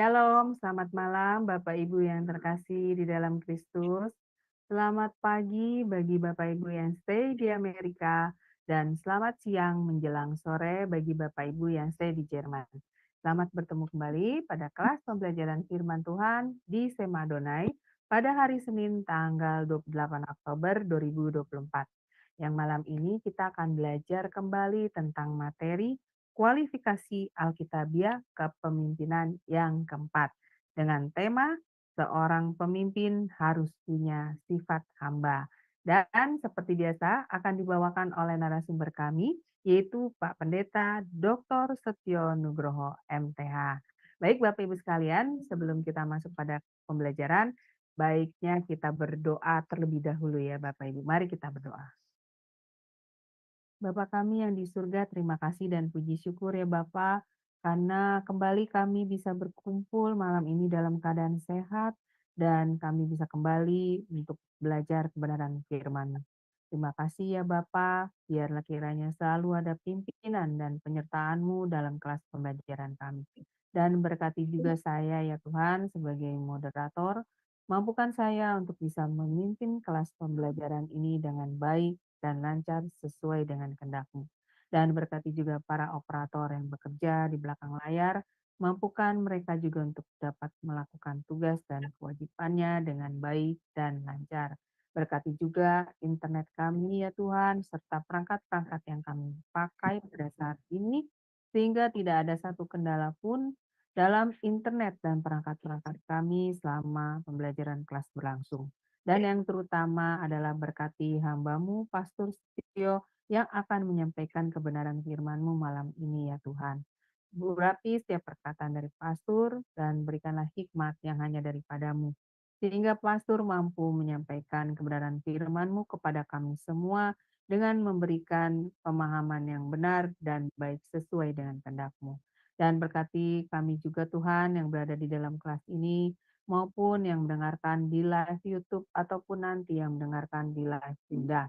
Shalom, selamat malam Bapak Ibu yang terkasih di dalam Kristus. Selamat pagi bagi Bapak Ibu yang stay di Amerika dan selamat siang menjelang sore bagi Bapak Ibu yang stay di Jerman. Selamat bertemu kembali pada kelas pembelajaran firman Tuhan di Sema Adonai pada hari Senin tanggal 28 Oktober 2024. Yang malam ini kita akan belajar kembali tentang materi kualifikasi Alkitabiah kepemimpinan yang keempat dengan tema seorang pemimpin harus punya sifat hamba. Dan seperti biasa akan dibawakan oleh narasumber kami yaitu Pak Pendeta Dr. Setio Nugroho MTH. Baik Bapak Ibu sekalian, sebelum kita masuk pada pembelajaran, baiknya kita berdoa terlebih dahulu ya Bapak Ibu. Mari kita berdoa. Bapa kami yang di surga, terima kasih dan puji syukur ya Bapa, karena kembali kami bisa berkumpul malam ini dalam keadaan sehat, dan kami bisa kembali untuk belajar kebenaran firman. Terima kasih ya Bapa, biarlah kiranya selalu ada pimpinan dan penyertaan-Mu dalam kelas pembelajaran kami. Dan berkati juga saya ya Tuhan sebagai moderator, mampukan saya untuk bisa memimpin kelas pembelajaran ini dengan baik, dan lancar sesuai dengan kehendak-Mu. Dan berkati juga para operator yang bekerja di belakang layar, mampukan mereka juga untuk dapat melakukan tugas dan kewajibannya dengan baik dan lancar. Berkati juga internet kami ya Tuhan, serta perangkat-perangkat yang kami pakai pada saat ini, sehingga tidak ada satu kendala pun dalam internet dan perangkat-perangkat kami selama pembelajaran kelas berlangsung. Dan yang terutama adalah berkati hamba-Mu, Pastor Setio, yang akan menyampaikan kebenaran firman-Mu malam ini ya Tuhan. Urapi setiap perkataan dari Pastor dan berikanlah hikmat yang hanya daripada-Mu. Sehingga Pastor mampu menyampaikan kebenaran firman-Mu kepada kami semua dengan memberikan pemahaman yang benar dan baik sesuai dengan kehendak-Mu. Dan berkati kami juga Tuhan yang berada di dalam kelas ini, maupun yang mendengarkan di live YouTube ataupun nanti yang mendengarkan di live Sunda.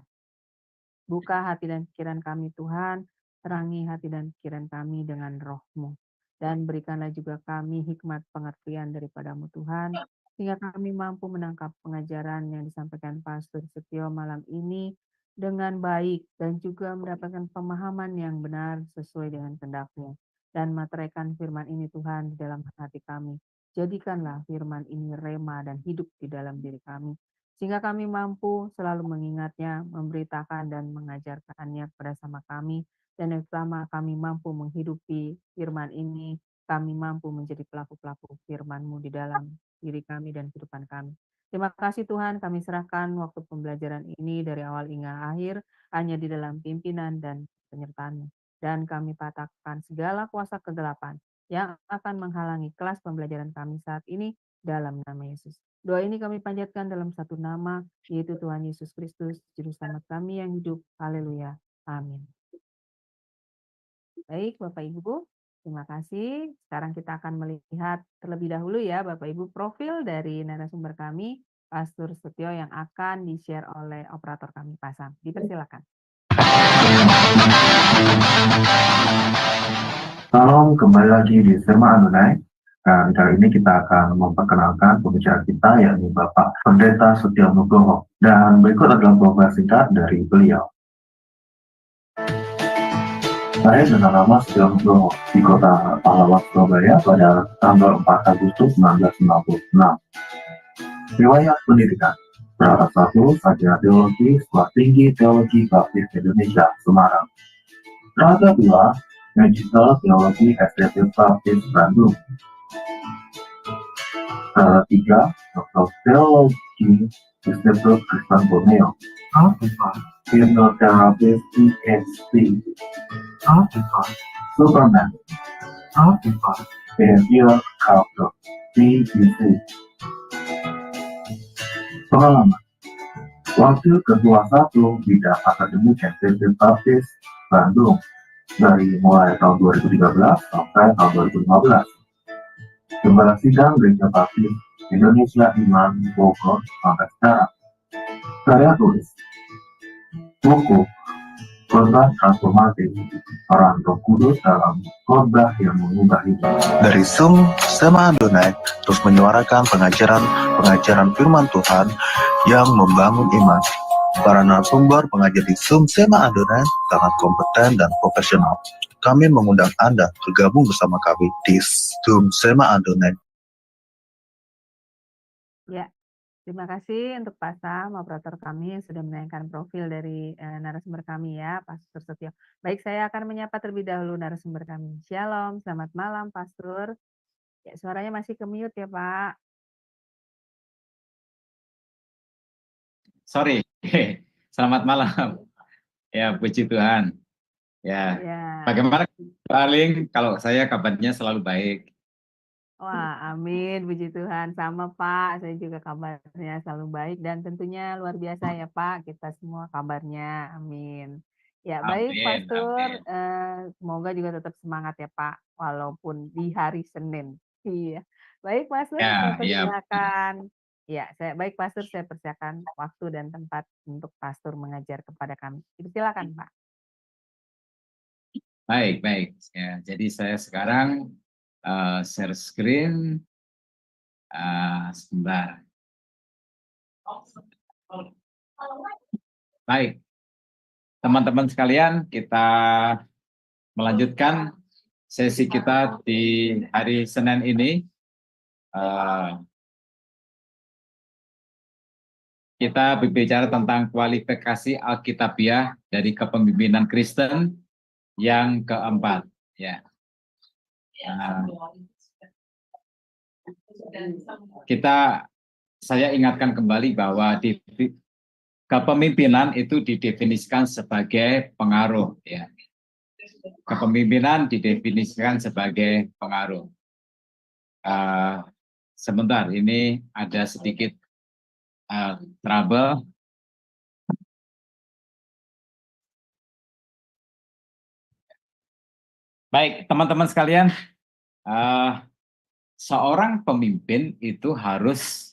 Buka hati dan pikiran kami Tuhan, terangi hati dan pikiran kami dengan roh-Mu. Dan berikanlah juga kami hikmat pengertian daripada-Mu Tuhan, sehingga kami mampu menangkap pengajaran yang disampaikan Pastor Setio malam ini dengan baik dan juga mendapatkan pemahaman yang benar sesuai dengan kehendak-Mu. Dan materaikan firman ini Tuhan di dalam hati kami. Jadikanlah firman ini rema dan hidup di dalam diri kami, sehingga kami mampu selalu mengingatnya, memberitakan dan mengajarkannya kepada sama kami, dan yang pertama kami mampu menghidupi firman ini, kami mampu menjadi pelaku-pelaku firman-Mu di dalam diri kami dan kehidupan kami. Terima kasih Tuhan, kami serahkan waktu pembelajaran ini dari awal hingga akhir, hanya di dalam pimpinan dan penyertaan-Mu. Dan kami patahkan segala kuasa kegelapan yang akan menghalangi kelas pembelajaran kami saat ini dalam nama Yesus. Doa ini kami panjatkan dalam satu nama, yaitu Tuhan Yesus Kristus, Juru Selamat kami yang hidup. Haleluya. Amin. Baik, Bapak Ibu, terima kasih. Sekarang kita akan melihat terlebih dahulu ya, Bapak Ibu, profil dari narasumber kami, Pastor Setio, yang akan di-share oleh operator kami pasang. Dipersilakan. Salam, kembali lagi di Sema Adonai. Dan kali ini kita akan memperkenalkan pembicara kita, yakni Bapak Pendeta Setio Nugroho. Dan berikut adalah profil singkat dari beliau. Saya dengan nama Setio Nugroho di kota Pahlawan, Surabaya pada tanggal 4 Agustus 1996. Riwayat pendidikan: Strata 1, Sarjana Teologi, Sekolah Tinggi Teologi Baptis Indonesia, Semarang. Strata 2, Magister Teologi SDT Baptis Bandung. Strata 3, Doktor Teologi Institut Kristen Borneo. Hipnoterapis PhD. Superman. Behavior Culture BBC. Pengalaman: Wakil Ketua 1 Bidang Akademik SDT Baptis Bandung dari mulai tahun 2013 sampai tahun 2015. Gembala Sidang Gereja Baptis Indonesia Iman Bogor sampai sekarang. Karya tulis: buku khotbah transformatif, peran Roh Kudus dalam khotbah yang mengubah hidup. Dari Zoom Sema Adonai terus menyuarakan pengajaran firman Tuhan yang membangun iman. Para narasumber pengajar di Zoom Sema Adonai sangat kompeten dan profesional. Kami mengundang Anda bergabung bersama kami di Zoom Sema Adonai. Ya, terima kasih untuk Pak Sam, operator kami yang sudah menayangkan profil dari narasumber kami ya, Pastor Setio. Baik, saya akan menyapa terlebih dahulu narasumber kami. Shalom, selamat malam Pastor. Ya, suaranya masih ke mute ya Pak. Sorry, selamat malam. Ya, puji Tuhan. Ya, bagaimana paling kalau saya kabarnya selalu baik. Wah, amin, puji Tuhan. Sama Pak, saya juga kabarnya selalu baik dan tentunya luar biasa ya Pak, kita semua kabarnya, amin. Ya, baik Pastor, semoga juga tetap semangat ya Pak, walaupun di hari Senin. Iya, baik Pastor, saya persilakan. Ya, baik Pastor, saya persilakan waktu dan tempat untuk Pastor mengajar kepada kami. Silakan Pak. Baik. Ya, jadi saya sekarang share screen sebentar. Baik, teman-teman sekalian, kita melanjutkan sesi kita di hari Senin ini. Kita berbicara tentang kualifikasi Alkitabiah dari kepemimpinan Kristen yang keempat. Ya. Saya ingatkan kembali bahwa kepemimpinan itu didefinisikan sebagai pengaruh. Ya. Kepemimpinan didefinisikan sebagai pengaruh. Sebentar, ini ada sedikit trouble. Baik, teman-teman sekalian, seorang pemimpin itu harus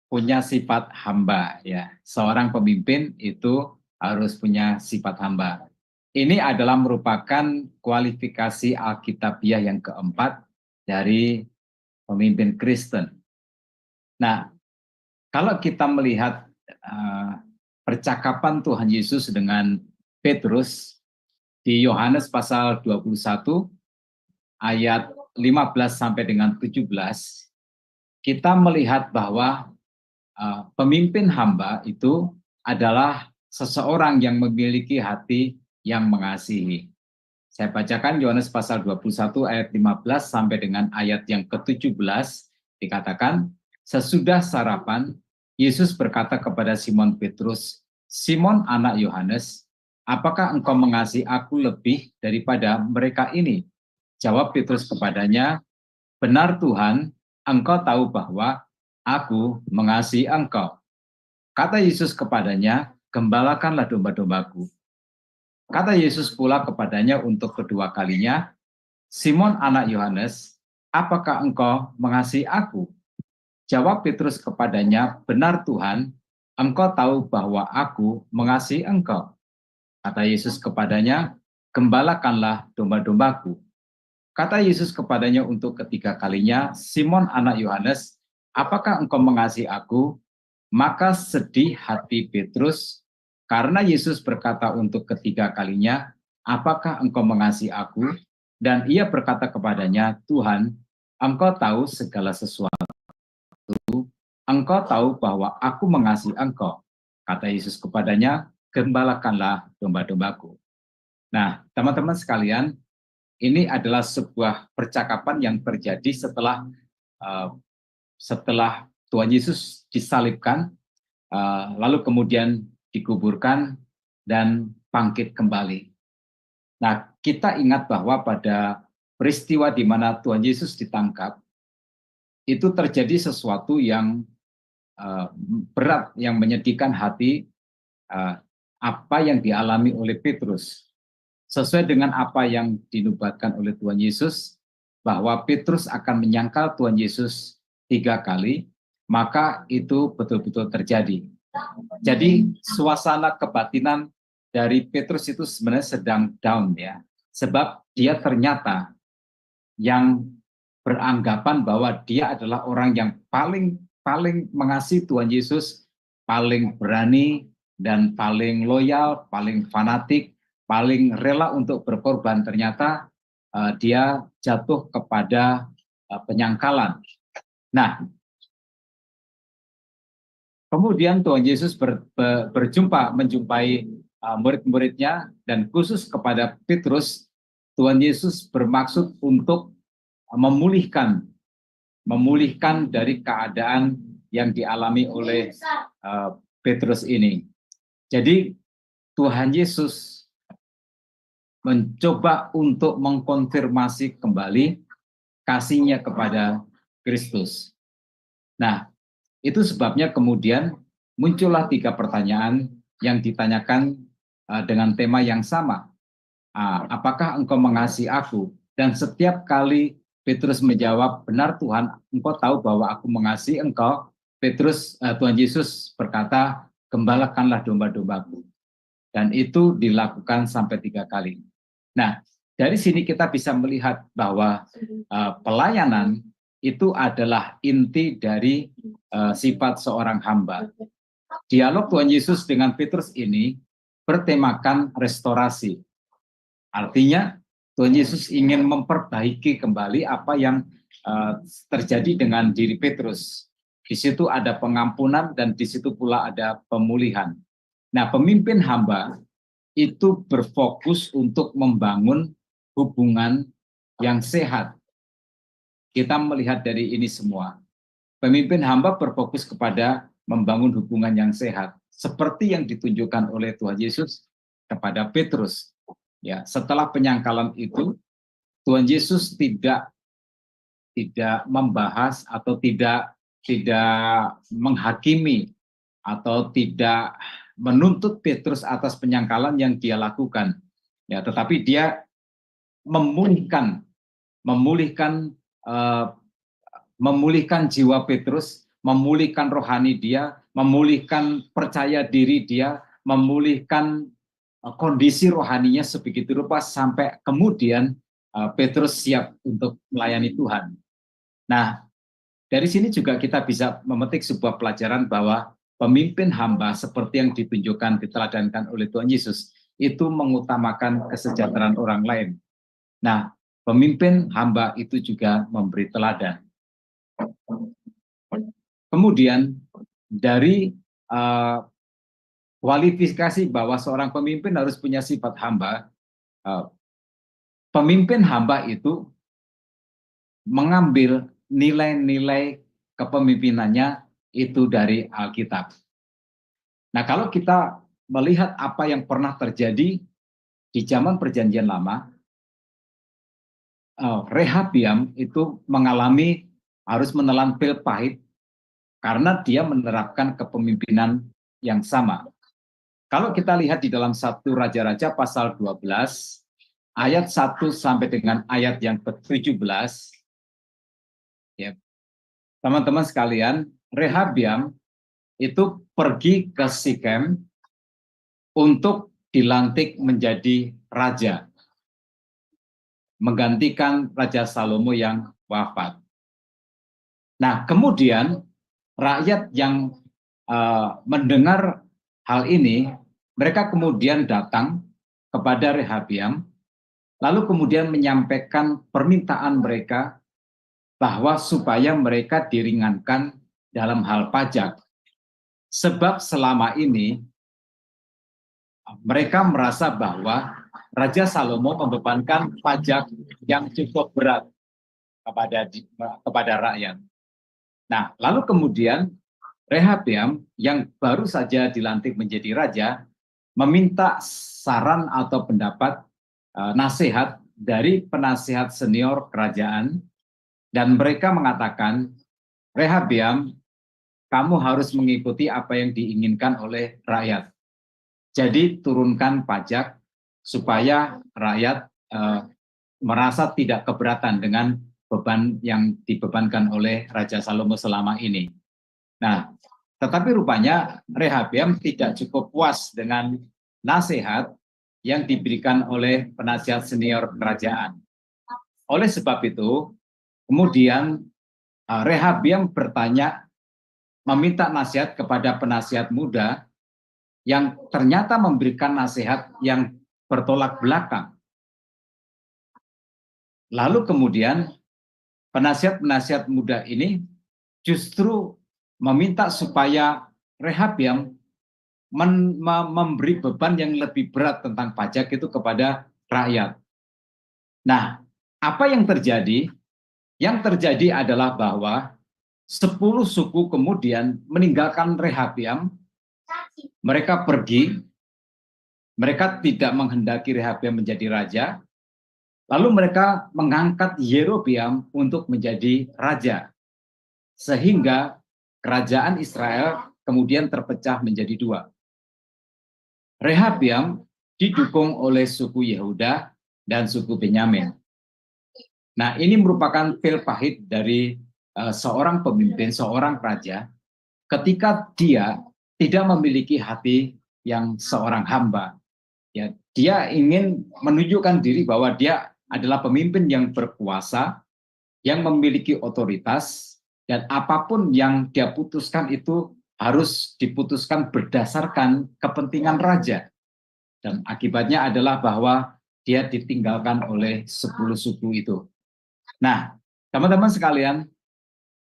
punya sifat hamba, ya. Seorang pemimpin itu harus punya sifat hamba. Ini adalah merupakan kualifikasi Alkitabiah yang keempat dari pemimpin Kristen. Nah, kalau kita melihat percakapan Tuhan Yesus dengan Petrus di Yohanes pasal 21 ayat 15 sampai dengan 17, kita melihat bahwa pemimpin hamba itu adalah seseorang yang memiliki hati yang mengasihi. Saya bacakan Yohanes pasal 21 ayat 15 sampai dengan ayat yang ke-17, dikatakan, sesudah sarapan, Yesus berkata kepada Simon Petrus, Simon anak Yohanes, apakah engkau mengasihi aku lebih daripada mereka ini? Jawab Petrus kepadanya, benar Tuhan, engkau tahu bahwa aku mengasihi engkau. Kata Yesus kepadanya, gembalakanlah domba-dombaku. Kata Yesus pula kepadanya untuk kedua kalinya, Simon anak Yohanes, apakah engkau mengasihi aku? Jawab Petrus kepadanya, benar Tuhan, engkau tahu bahwa aku mengasihi engkau. Kata Yesus kepadanya, gembalakanlah domba-dombaku. Kata Yesus kepadanya untuk ketiga kalinya, Simon anak Yohanes, apakah engkau mengasihi aku? Maka sedih hati Petrus, karena Yesus berkata untuk ketiga kalinya, apakah engkau mengasihi aku? Dan ia berkata kepadanya, Tuhan, engkau tahu segala sesuatu. Engkau tahu bahwa aku mengasihi engkau. Kata Yesus kepadanya, gembalakanlah domba-dombaku. Nah, teman-teman sekalian, ini adalah sebuah percakapan yang terjadi setelah Tuhan Yesus disalibkan, lalu kemudian dikuburkan dan bangkit kembali. Nah, kita ingat bahwa pada peristiwa di mana Tuhan Yesus ditangkap, itu terjadi sesuatu yang berat, yang menyedihkan hati, apa yang dialami oleh Petrus. Sesuai dengan apa yang dinubuatkan oleh Tuhan Yesus, bahwa Petrus akan menyangkal Tuhan Yesus 3 kali, maka itu betul-betul terjadi. Jadi suasana kebatinan dari Petrus itu sebenarnya sedang down ya, sebab dia ternyata yang beranggapan bahwa dia adalah orang yang paling mengasihi Tuhan Yesus, paling berani dan paling loyal, paling fanatik, paling rela untuk berkorban. Ternyata dia jatuh kepada penyangkalan. Nah, kemudian Tuhan Yesus menjumpai murid-muridnya, dan khusus kepada Petrus, Tuhan Yesus bermaksud untuk memulihkan dari keadaan yang dialami oleh Petrus ini. Jadi Tuhan Yesus mencoba untuk mengkonfirmasi kembali kasihnya kepada Kristus. Nah, itu sebabnya kemudian muncullah 3 pertanyaan yang ditanyakan dengan tema yang sama. Apakah engkau mengasihi aku? Dan setiap kali Petrus menjawab, benar Tuhan, engkau tahu bahwa aku mengasihi engkau. Tuhan Yesus berkata, gembalakanlah domba-dombaku. Dan itu dilakukan sampai 3 kali. Nah, dari sini kita bisa melihat bahwa pelayanan itu adalah inti dari sifat seorang hamba. Dialog Tuhan Yesus dengan Petrus ini bertemakan restorasi. Artinya Tuhan Yesus ingin memperbaiki kembali apa yang terjadi dengan diri Petrus. Di situ ada pengampunan dan di situ pula ada pemulihan. Nah, pemimpin hamba itu berfokus untuk membangun hubungan yang sehat. Kita melihat dari ini semua. Pemimpin hamba berfokus kepada membangun hubungan yang sehat, seperti yang ditunjukkan oleh Tuhan Yesus kepada Petrus. Ya, setelah penyangkalan itu, Tuhan Yesus tidak membahas atau tidak menghakimi atau tidak menuntut Petrus atas penyangkalan yang dia lakukan. Ya, tetapi dia memulihkan jiwa Petrus, memulihkan rohani dia, memulihkan percaya diri dia, memulihkan kondisi rohaninya sebegitu rupa sampai kemudian Petrus siap untuk melayani Tuhan. Nah, dari sini juga kita bisa memetik sebuah pelajaran bahwa pemimpin hamba seperti yang ditunjukkan, diteladankan oleh Tuhan Yesus, itu mengutamakan kesejahteraan orang lain. Nah, pemimpin hamba itu juga memberi teladan. Kemudian dari kualifikasi bahwa seorang pemimpin harus punya sifat hamba, pemimpin hamba itu mengambil nilai-nilai kepemimpinannya itu dari Alkitab. Nah, kalau kita melihat apa yang pernah terjadi di zaman Perjanjian Lama, Rehabiam itu harus menelan pil pahit karena dia menerapkan kepemimpinan yang sama. Kalau kita lihat di dalam 1 Raja-Raja pasal 12, ayat 1 sampai dengan ayat yang ke-17, ya, teman-teman sekalian, Rehabiam itu pergi ke Sikem untuk dilantik menjadi raja, menggantikan Raja Salomo yang wafat. Nah, kemudian rakyat yang mendengar hal ini, mereka kemudian datang kepada Rehabiam, lalu kemudian menyampaikan permintaan mereka bahwa supaya mereka diringankan dalam hal pajak. Sebab selama ini mereka merasa bahwa Raja Salomo membebankan pajak yang cukup berat kepada rakyat. Nah, lalu kemudian Rehabiam yang baru saja dilantik menjadi raja meminta saran atau pendapat nasihat dari penasihat senior kerajaan, dan mereka mengatakan, Rehabiam, kamu harus mengikuti apa yang diinginkan oleh rakyat. Jadi turunkan pajak supaya rakyat merasa tidak keberatan dengan beban yang dibebankan oleh Raja Salomo selama ini. Nah, tetapi rupanya Rehabiam tidak cukup puas dengan nasihat yang diberikan oleh penasihat senior kerajaan. Oleh sebab itu, kemudian Rehabiam bertanya, meminta nasihat kepada penasihat muda yang ternyata memberikan nasihat yang bertolak belakang. Lalu kemudian penasihat-penasihat muda ini justru meminta supaya Rehabiam memberi beban yang lebih berat tentang pajak itu kepada rakyat. Nah, apa yang terjadi? Yang terjadi adalah bahwa 10 suku kemudian meninggalkan Rehabiam, mereka pergi, mereka tidak menghendaki Rehabiam menjadi raja, lalu mereka mengangkat Yerobeam untuk menjadi raja. Sehingga kerajaan Israel kemudian terpecah menjadi dua. Rehabiam didukung oleh suku Yehuda dan suku Benyamin. Nah, ini merupakan pil pahit dari seorang pemimpin, seorang raja, ketika dia tidak memiliki hati yang seorang hamba. Ya, dia ingin menunjukkan diri bahwa dia adalah pemimpin yang berkuasa, yang memiliki otoritas, dan apapun yang dia putuskan itu harus diputuskan berdasarkan kepentingan raja. Dan akibatnya adalah bahwa dia ditinggalkan oleh 10 suku itu. Nah, teman-teman sekalian,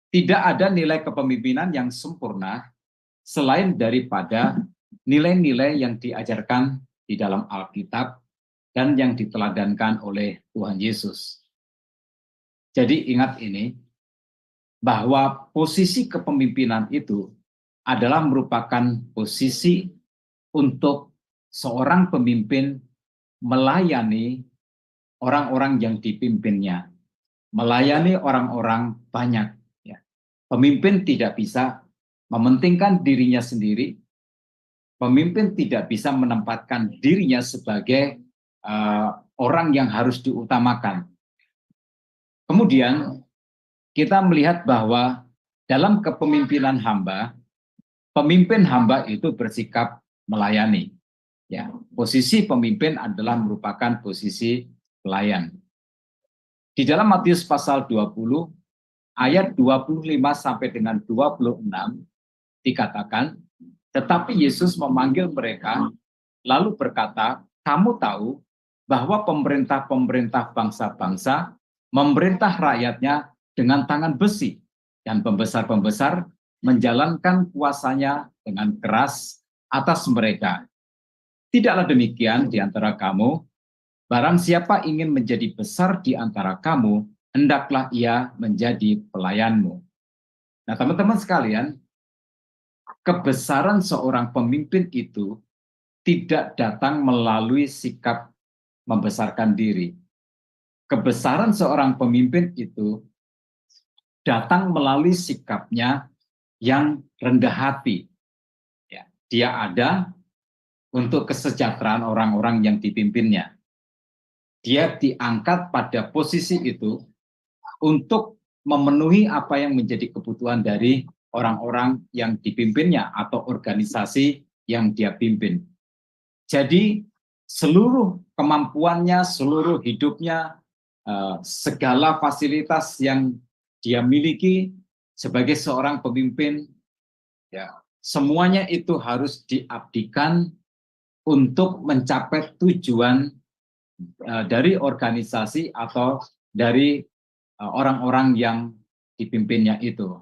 tidak ada nilai kepemimpinan yang sempurna selain daripada nilai-nilai yang diajarkan di dalam Alkitab dan yang diteladankan oleh Tuhan Yesus. Jadi ingat ini, bahwa posisi kepemimpinan itu adalah merupakan posisi untuk seorang pemimpin melayani orang-orang yang dipimpinnya, melayani orang-orang banyak. Ya. Pemimpin tidak bisa mementingkan dirinya sendiri, pemimpin tidak bisa menempatkan dirinya sebagai orang yang harus diutamakan. Kemudian kita melihat bahwa dalam kepemimpinan hamba, pemimpin hamba itu bersikap melayani. Ya, posisi pemimpin adalah merupakan posisi pelayan. Di dalam Matius pasal 20 ayat 25 sampai dengan 26 dikatakan, tetapi Yesus memanggil mereka lalu berkata, kamu tahu bahwa pemerintah-pemerintah bangsa-bangsa memerintah rakyatnya dengan tangan besi, dan pembesar-pembesar menjalankan kuasanya dengan keras atas mereka. Tidaklah demikian di antara kamu, barang siapa ingin menjadi besar di antara kamu, hendaklah ia menjadi pelayanmu. Nah, teman-teman sekalian, kebesaran seorang pemimpin itu tidak datang melalui sikap membesarkan diri. Kebesaran seorang pemimpin itu datang melalui sikapnya yang rendah hati. Ya, dia ada untuk kesejahteraan orang-orang yang dipimpinnya. Dia diangkat pada posisi itu untuk memenuhi apa yang menjadi kebutuhan dari orang-orang yang dipimpinnya atau organisasi yang dia pimpin. Jadi seluruh kemampuannya, seluruh hidupnya, segala fasilitas yang dia miliki sebagai seorang pemimpin, ya, semuanya itu harus diabdikan untuk mencapai tujuan dari organisasi atau dari orang-orang yang dipimpinnya itu.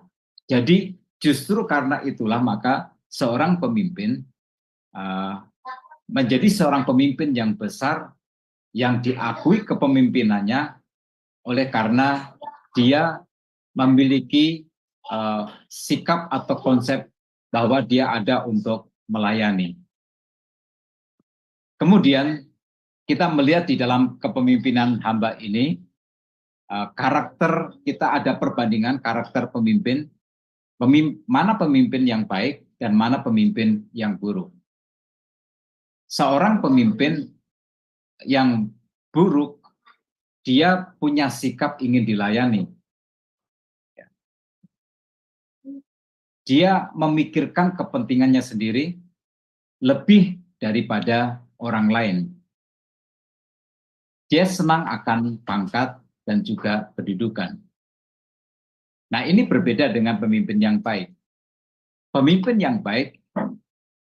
Jadi justru karena itulah maka seorang pemimpin menjadi seorang pemimpin yang besar yang diakui kepemimpinannya oleh karena dia memiliki sikap atau konsep bahwa dia ada untuk melayani. Kemudian kita melihat di dalam kepemimpinan hamba ini, karakter kita ada perbandingan karakter pemimpin, mana pemimpin yang baik dan mana pemimpin yang buruk. Seorang pemimpin yang buruk, dia punya sikap ingin dilayani. Dia memikirkan kepentingannya sendiri lebih daripada orang lain. Dia senang akan pangkat dan juga kedudukan. Nah, ini berbeda dengan pemimpin yang baik. Pemimpin yang baik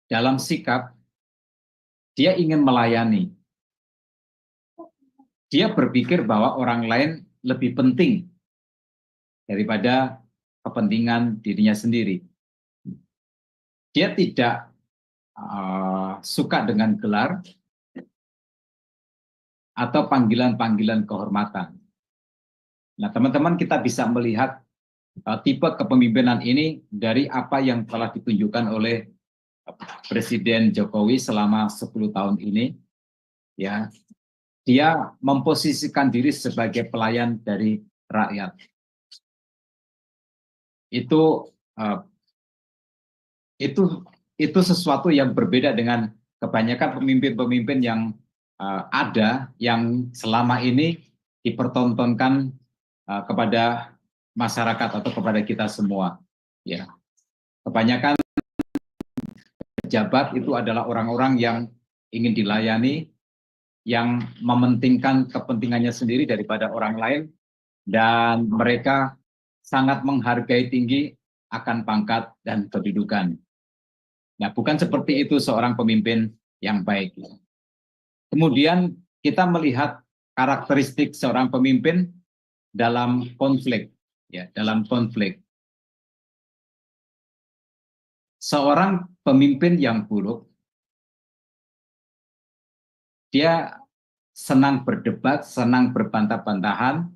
dalam sikap, dia ingin melayani. Dia berpikir bahwa orang lain lebih penting daripada kepentingan dirinya sendiri. Dia tidak suka dengan gelar atau panggilan-panggilan kehormatan. Nah, teman-teman, kita bisa melihat tipe kepemimpinan ini dari apa yang telah ditunjukkan oleh Presiden Jokowi selama 10 tahun ini. Ya, dia memposisikan diri sebagai pelayan dari rakyat. Itu sesuatu yang berbeda dengan kebanyakan pemimpin-pemimpin yang ada yang selama ini dipertontonkan kepada masyarakat atau kepada kita semua. Ya, kebanyakan pejabat itu adalah orang-orang yang ingin dilayani, yang mementingkan kepentingannya sendiri daripada orang lain, dan mereka sangat menghargai tinggi akan pangkat dan kedudukan. Nah, bukan seperti itu seorang pemimpin yang baik. Kemudian kita melihat karakteristik seorang pemimpin dalam konflik, ya, dalam konflik. Seorang pemimpin yang buruk, dia senang berdebat, senang berbantah-bantahan,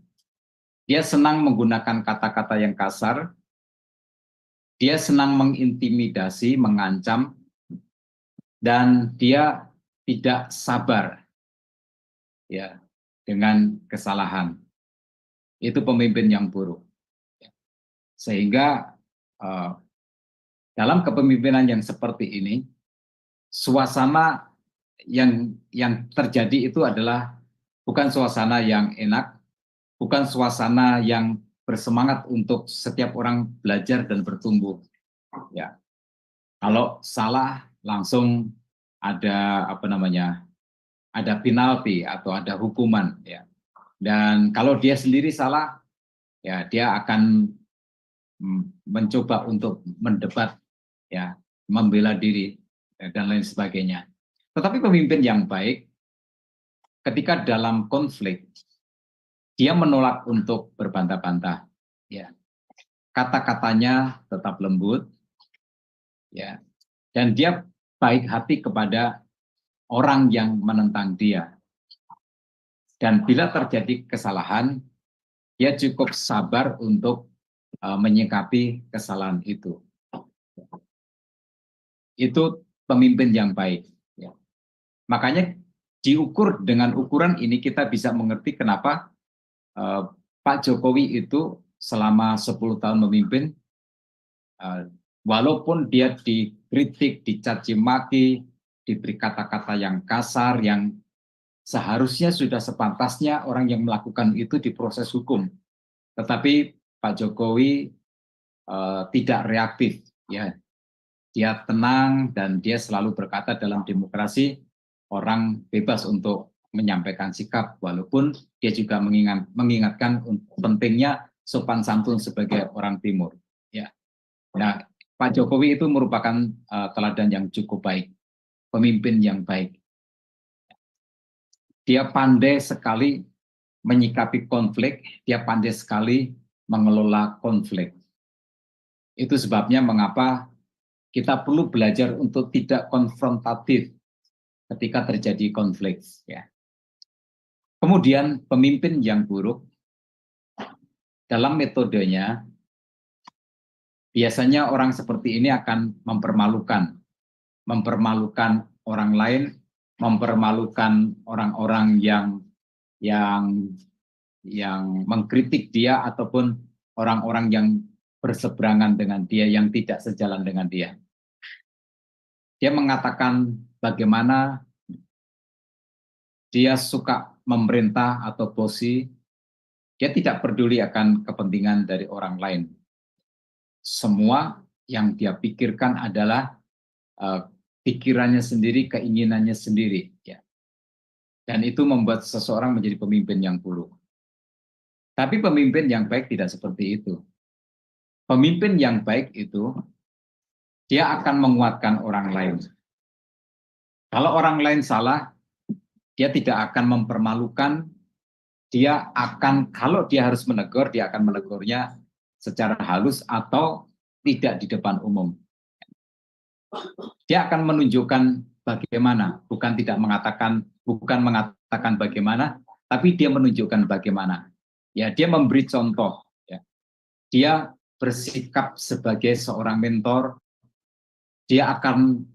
dia senang menggunakan kata-kata yang kasar, dia senang mengintimidasi, mengancam, dan dia tidak sabar ya dengan kesalahan. Itu pemimpin yang buruk. Sehingga dalam kepemimpinan yang seperti ini, suasana yang terjadi itu adalah bukan suasana yang enak, bukan suasana yang bersemangat untuk setiap orang belajar dan bertumbuh. Ya, kalau salah langsung ada ada penalti atau ada hukuman. Ya, dan kalau dia sendiri salah, ya dia akan mencoba untuk mendebat, ya, membela diri dan lain sebagainya. Tetapi pemimpin yang baik, ketika dalam konflik, dia menolak untuk berbantah-bantah, ya. Kata-katanya tetap lembut, ya, dan dia baik hati kepada orang yang menentang dia. Dan bila terjadi kesalahan, dia cukup sabar untuk menyikapi kesalahan itu. Itu pemimpin yang baik. Ya. Makanya diukur dengan ukuran ini kita bisa mengerti kenapa Pak Jokowi itu selama 10 tahun memimpin, walaupun dia dikritik, dicaci maki, diberi kata-kata yang kasar, yang seharusnya sudah sepantasnya orang yang melakukan itu diproses hukum. Tetapi Pak Jokowi tidak reaktif, ya. Dia tenang dan dia selalu berkata dalam demokrasi orang bebas untuk menyampaikan sikap, walaupun dia juga mengingatkan pentingnya sopan santun sebagai orang Timur. Ya. Nah, Pak Jokowi itu merupakan teladan yang cukup baik, pemimpin yang baik. Dia pandai sekali menyikapi konflik, dia pandai sekali mengelola konflik. Itu sebabnya mengapa kita perlu belajar untuk tidak konfrontatif ketika terjadi konflik. Ya. Kemudian pemimpin yang buruk dalam metodenya, biasanya orang seperti ini akan mempermalukan orang lain, mempermalukan orang-orang yang mengkritik dia ataupun orang-orang yang berseberangan dengan dia, yang tidak sejalan dengan dia. Dia mengatakan bagaimana dia suka memerintah atau bosi, dia tidak peduli akan kepentingan dari orang lain. Semua yang dia pikirkan adalah pikirannya sendiri, keinginannya sendiri. Ya. dan itu membuat seseorang menjadi pemimpin yang buruk. Tapi pemimpin yang baik tidak seperti itu. Pemimpin yang baik itu dia akan menguatkan orang lain. Kalau orang lain salah, dia tidak akan mempermalukan. Dia akan, kalau dia harus menegur, dia akan menegurnya secara halus atau tidak di depan umum. Dia akan menunjukkan bagaimana, bukan mengatakan bagaimana, tapi dia menunjukkan bagaimana. Ya, dia memberi contoh. Ya. Dia bersikap sebagai seorang mentor. Dia akan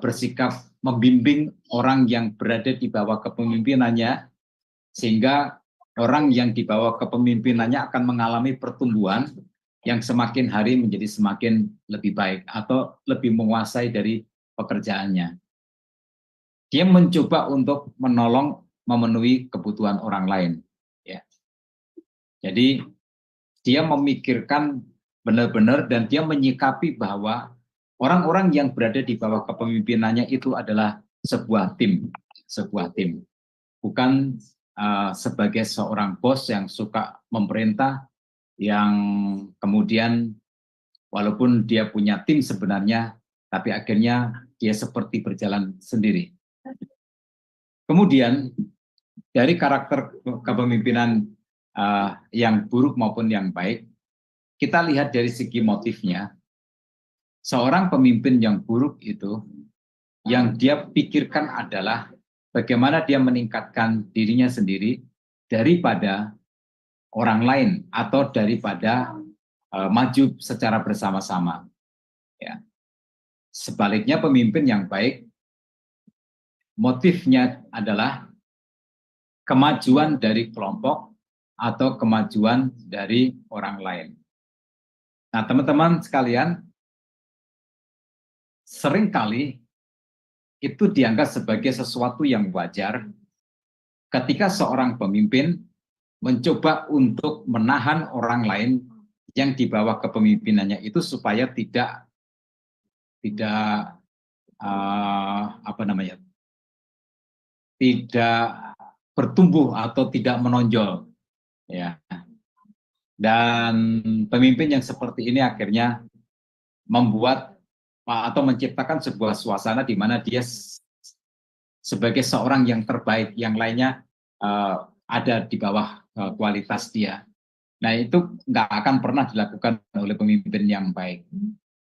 bersikap membimbing orang yang berada di bawah kepemimpinannya, sehingga orang yang di bawah kepemimpinannya akan mengalami pertumbuhan yang semakin hari menjadi semakin lebih baik atau lebih menguasai dari pekerjaannya. Dia mencoba untuk menolong memenuhi kebutuhan orang lain. Ya. Jadi dia memikirkan benar-benar dan dia menyikapi bahwa orang-orang yang berada di bawah kepemimpinannya itu adalah sebuah tim, bukan sebagai seorang bos yang suka memerintah, yang kemudian walaupun dia punya tim sebenarnya, tapi akhirnya dia seperti berjalan sendiri. Kemudian dari karakter kepemimpinan yang buruk maupun yang baik, kita lihat dari segi motifnya. Seorang pemimpin yang buruk itu, yang dia pikirkan adalah bagaimana dia meningkatkan dirinya sendiri daripada orang lain atau daripada maju secara bersama-sama. Ya. Sebaliknya pemimpin yang baik, motifnya adalah kemajuan dari kelompok atau kemajuan dari orang lain. Nah, teman-teman sekalian, seringkali itu dianggap sebagai sesuatu yang wajar ketika seorang pemimpin mencoba untuk menahan orang lain yang di bawah kepemimpinannya itu supaya tidak bertumbuh atau tidak menonjol, ya. Dan pemimpin yang seperti ini akhirnya membuat atau menciptakan sebuah suasana di mana dia sebagai seorang yang terbaik, yang lainnya ada di bawah kualitas dia. Nah, itu nggak akan pernah dilakukan oleh pemimpin yang baik.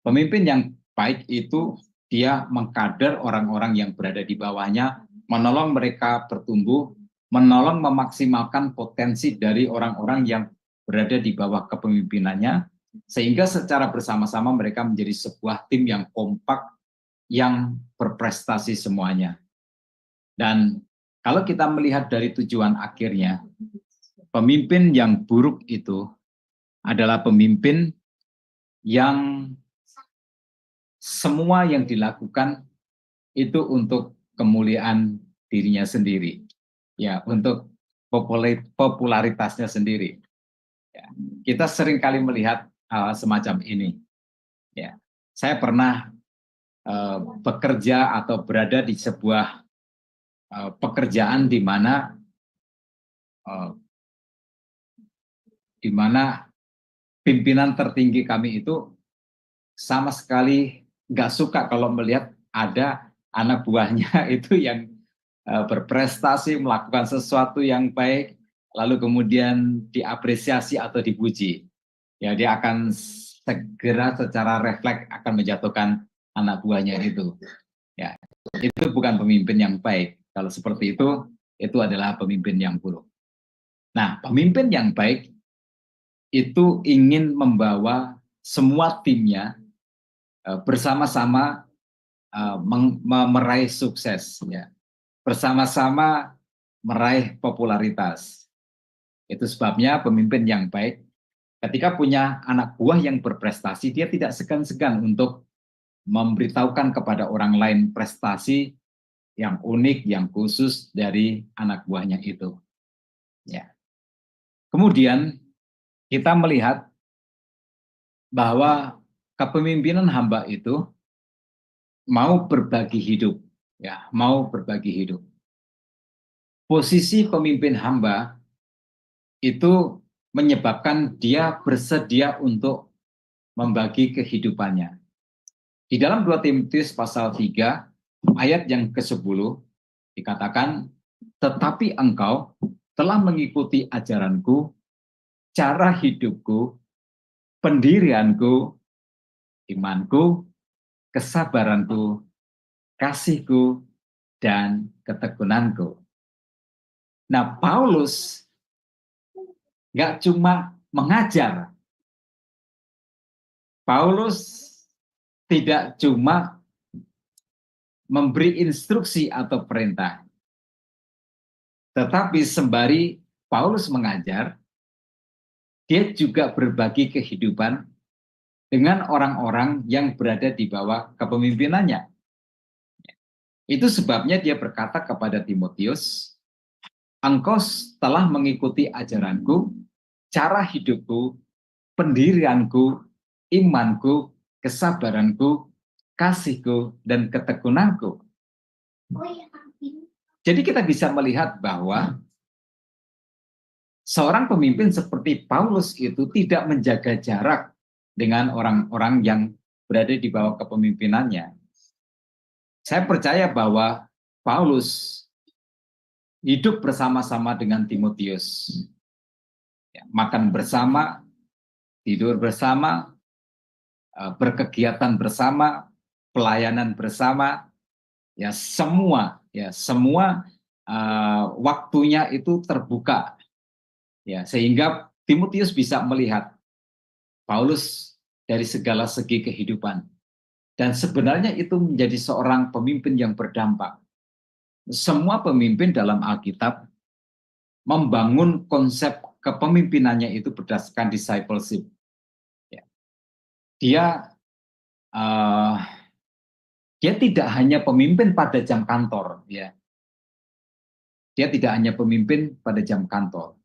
Pemimpin yang baik itu dia mengkader orang-orang yang berada di bawahnya, menolong mereka bertumbuh, menolong memaksimalkan potensi dari orang-orang yang berada di bawah kepemimpinannya, sehingga secara bersama-sama mereka menjadi sebuah tim yang kompak, yang berprestasi semuanya. Dan kalau kita melihat dari tujuan akhirnya, pemimpin yang buruk itu adalah pemimpin yang semua yang dilakukan itu untuk kemuliaan dirinya sendiri, ya, untuk popularitasnya sendiri. Ya, kita sering kali melihat hal semacam ini. Ya, saya pernah bekerja atau berada di sebuah pekerjaan di mana pimpinan tertinggi kami itu sama sekali nggak suka kalau melihat ada anak buahnya itu yang berprestasi, melakukan sesuatu yang baik, lalu kemudian diapresiasi atau dipuji. Ya, dia akan segera secara refleks akan menjatuhkan anak buahnya itu. Ya, itu bukan pemimpin yang baik. Kalau seperti itu adalah pemimpin yang buruk. Nah, pemimpin yang baik itu ingin membawa semua timnya bersama-sama meraih sukses, ya, bersama-sama meraih popularitas. Itu sebabnya pemimpin yang baik ketika punya anak buah yang berprestasi, dia tidak segan-segan untuk memberitahukan kepada orang lain prestasi yang unik, yang khusus dari anak buahnya itu. Ya. Kemudian kita melihat bahwa kepemimpinan hamba itu mau berbagi hidup, ya, mau berbagi hidup. posisi pemimpin hamba itu menyebabkan dia bersedia untuk membagi kehidupannya. Di dalam 2 Timotius pasal 3 ayat yang ke-10 dikatakan, tetapi engkau telah mengikuti ajaranku, cara hidupku, pendirianku, imanku, kesabaranku, kasihku, dan ketekunanku. Nah, Paulus nggak cuma mengajar. Paulus tidak cuma memberi instruksi atau perintah. Tetapi sembari Paulus mengajar, dia juga berbagi kehidupan dengan orang-orang yang berada di bawah kepemimpinannya. Itu sebabnya dia berkata kepada Timotius, engkau telah mengikuti ajaranku, cara hidupku, pendirianku, imanku, kesabaranku, kasihku, dan ketekunanku. Jadi kita bisa melihat bahwa seorang pemimpin seperti Paulus itu tidak menjaga jarak dengan orang-orang yang berada di bawah kepemimpinannya. Saya percaya bahwa Paulus hidup bersama-sama dengan Timotius. Ya, makan bersama, tidur bersama, berkegiatan bersama, pelayanan bersama, ya semua waktunya itu terbuka, ya sehingga Timotius bisa melihat Paulus dari segala segi kehidupan, dan sebenarnya itu menjadi seorang pemimpin yang berdampak. Semua pemimpin dalam Alkitab membangun konsep kepemimpinannya itu berdasarkan discipleship. Ya. Dia tidak hanya pemimpin pada jam kantor, ya. Dia tidak hanya pemimpin pada jam kantor.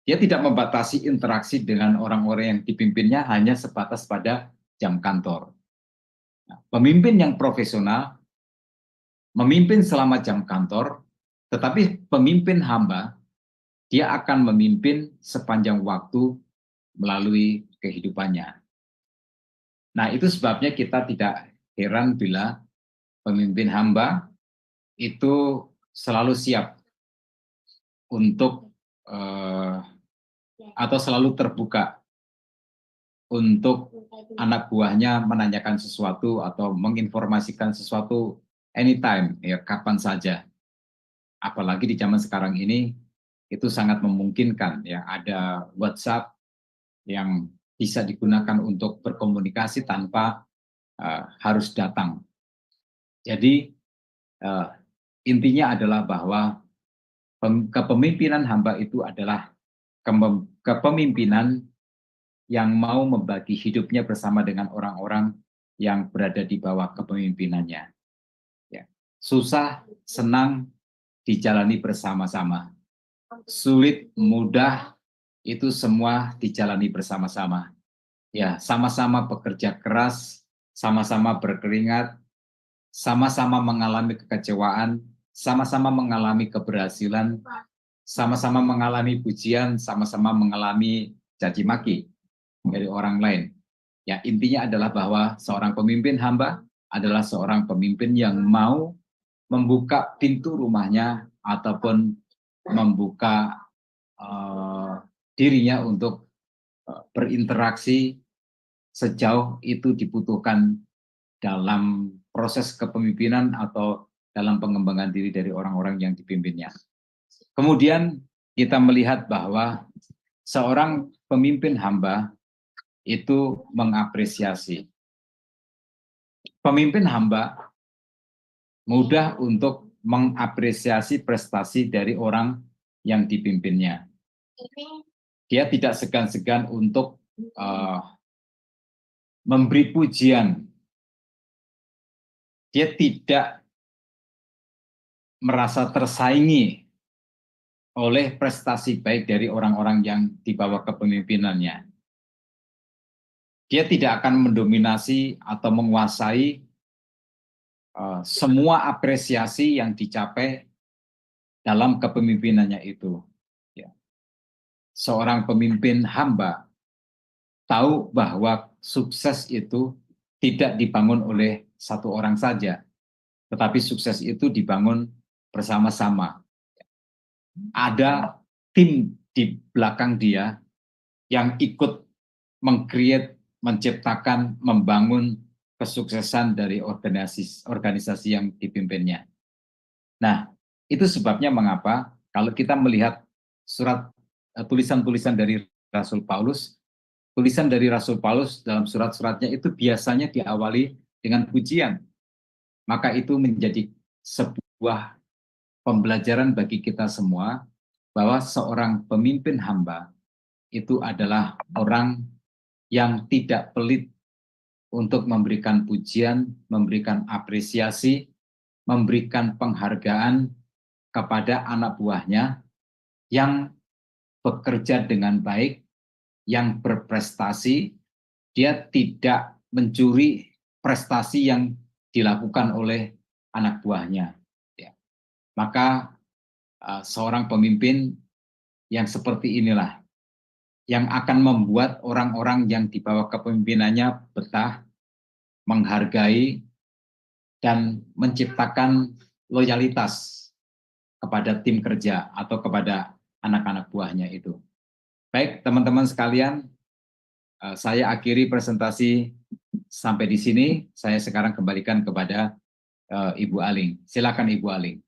Dia tidak membatasi interaksi dengan orang-orang yang dipimpinnya hanya sebatas pada jam kantor. Nah, pemimpin yang profesional memimpin selama jam kantor, tetapi pemimpin hamba, dia akan memimpin sepanjang waktu melalui kehidupannya. Nah, itu sebabnya kita tidak heran bila pemimpin hamba itu selalu siap untuk atau selalu terbuka untuk anak buahnya menanyakan sesuatu atau menginformasikan sesuatu anytime, ya kapan saja. Apalagi di zaman sekarang ini itu sangat memungkinkan, ya ada WhatsApp yang bisa digunakan untuk berkomunikasi tanpa harus datang. Jadi intinya adalah bahwa kepemimpinan hamba itu adalah kepemimpinan yang mau membagi hidupnya bersama dengan orang-orang yang berada di bawah kepemimpinannya. Ya. Susah, senang, dijalani bersama-sama. Sulit, mudah, itu semua dijalani bersama-sama. Ya, sama-sama bekerja keras, sama-sama berkeringat, sama-sama mengalami kekecewaan, sama-sama mengalami keberhasilan, sama-sama mengalami pujian, sama-sama mengalami caci maki dari orang lain. Ya, intinya adalah bahwa seorang pemimpin hamba adalah seorang pemimpin yang mau membuka pintu rumahnya ataupun membuka dirinya untuk berinteraksi sejauh itu dibutuhkan dalam proses kepemimpinan atau dalam pengembangan diri dari orang-orang yang dipimpinnya. Kemudian kita melihat bahwa seorang pemimpin hamba itu mengapresiasi. Pemimpin hamba mudah untuk mengapresiasi prestasi dari orang yang dipimpinnya. Dia tidak segan-segan untuk memberi pujian. Dia tidak merasa tersaingi oleh prestasi baik dari orang-orang yang di bawah kepemimpinannya. Dia tidak akan mendominasi atau menguasai semua apresiasi yang dicapai dalam kepemimpinannya itu. Ya. Seorang pemimpin hamba tahu bahwa sukses itu tidak dibangun oleh satu orang saja, tetapi sukses itu dibangun bersama-sama. Ada tim di belakang dia yang ikut meng-create, menciptakan, membangun kesuksesan dari organisasi yang dipimpinnya. Nah, itu sebabnya mengapa kalau kita melihat tulisan-tulisan dari Rasul Paulus, tulisan dari Rasul Paulus dalam surat-suratnya itu biasanya diawali dengan pujian. Maka itu menjadi sebuah pembelajaran bagi kita semua bahwa seorang pemimpin hamba itu adalah orang yang tidak pelit untuk memberikan pujian, memberikan apresiasi, memberikan penghargaan kepada anak buahnya yang bekerja dengan baik, yang berprestasi. Dia tidak mencuri prestasi yang dilakukan oleh anak buahnya. Ya. Maka seorang pemimpin yang seperti inilah yang akan membuat orang-orang yang di bawah kepemimpinannya betah, menghargai, dan menciptakan loyalitas kepada tim kerja atau kepada anak-anak buahnya itu. Baik, teman-teman sekalian, saya akhiri presentasi sampai di sini. Saya sekarang kembalikan kepada Ibu Aling. Silakan Ibu Aling.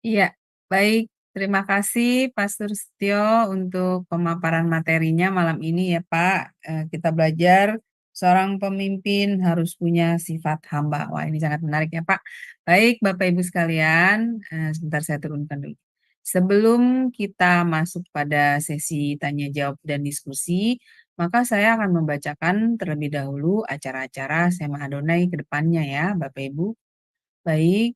Iya, baik. Terima kasih Pastor Setio untuk pemaparan materinya malam ini ya Pak. Kita belajar seorang pemimpin harus punya sifat hamba. Wah, ini sangat menarik ya Pak. Baik Bapak Ibu sekalian, sebentar saya turunkan dulu. Sebelum kita masuk pada sesi tanya jawab dan diskusi, maka saya akan membacakan terlebih dahulu acara-acara Sema Adonai ke depannya ya Bapak Ibu. Baik.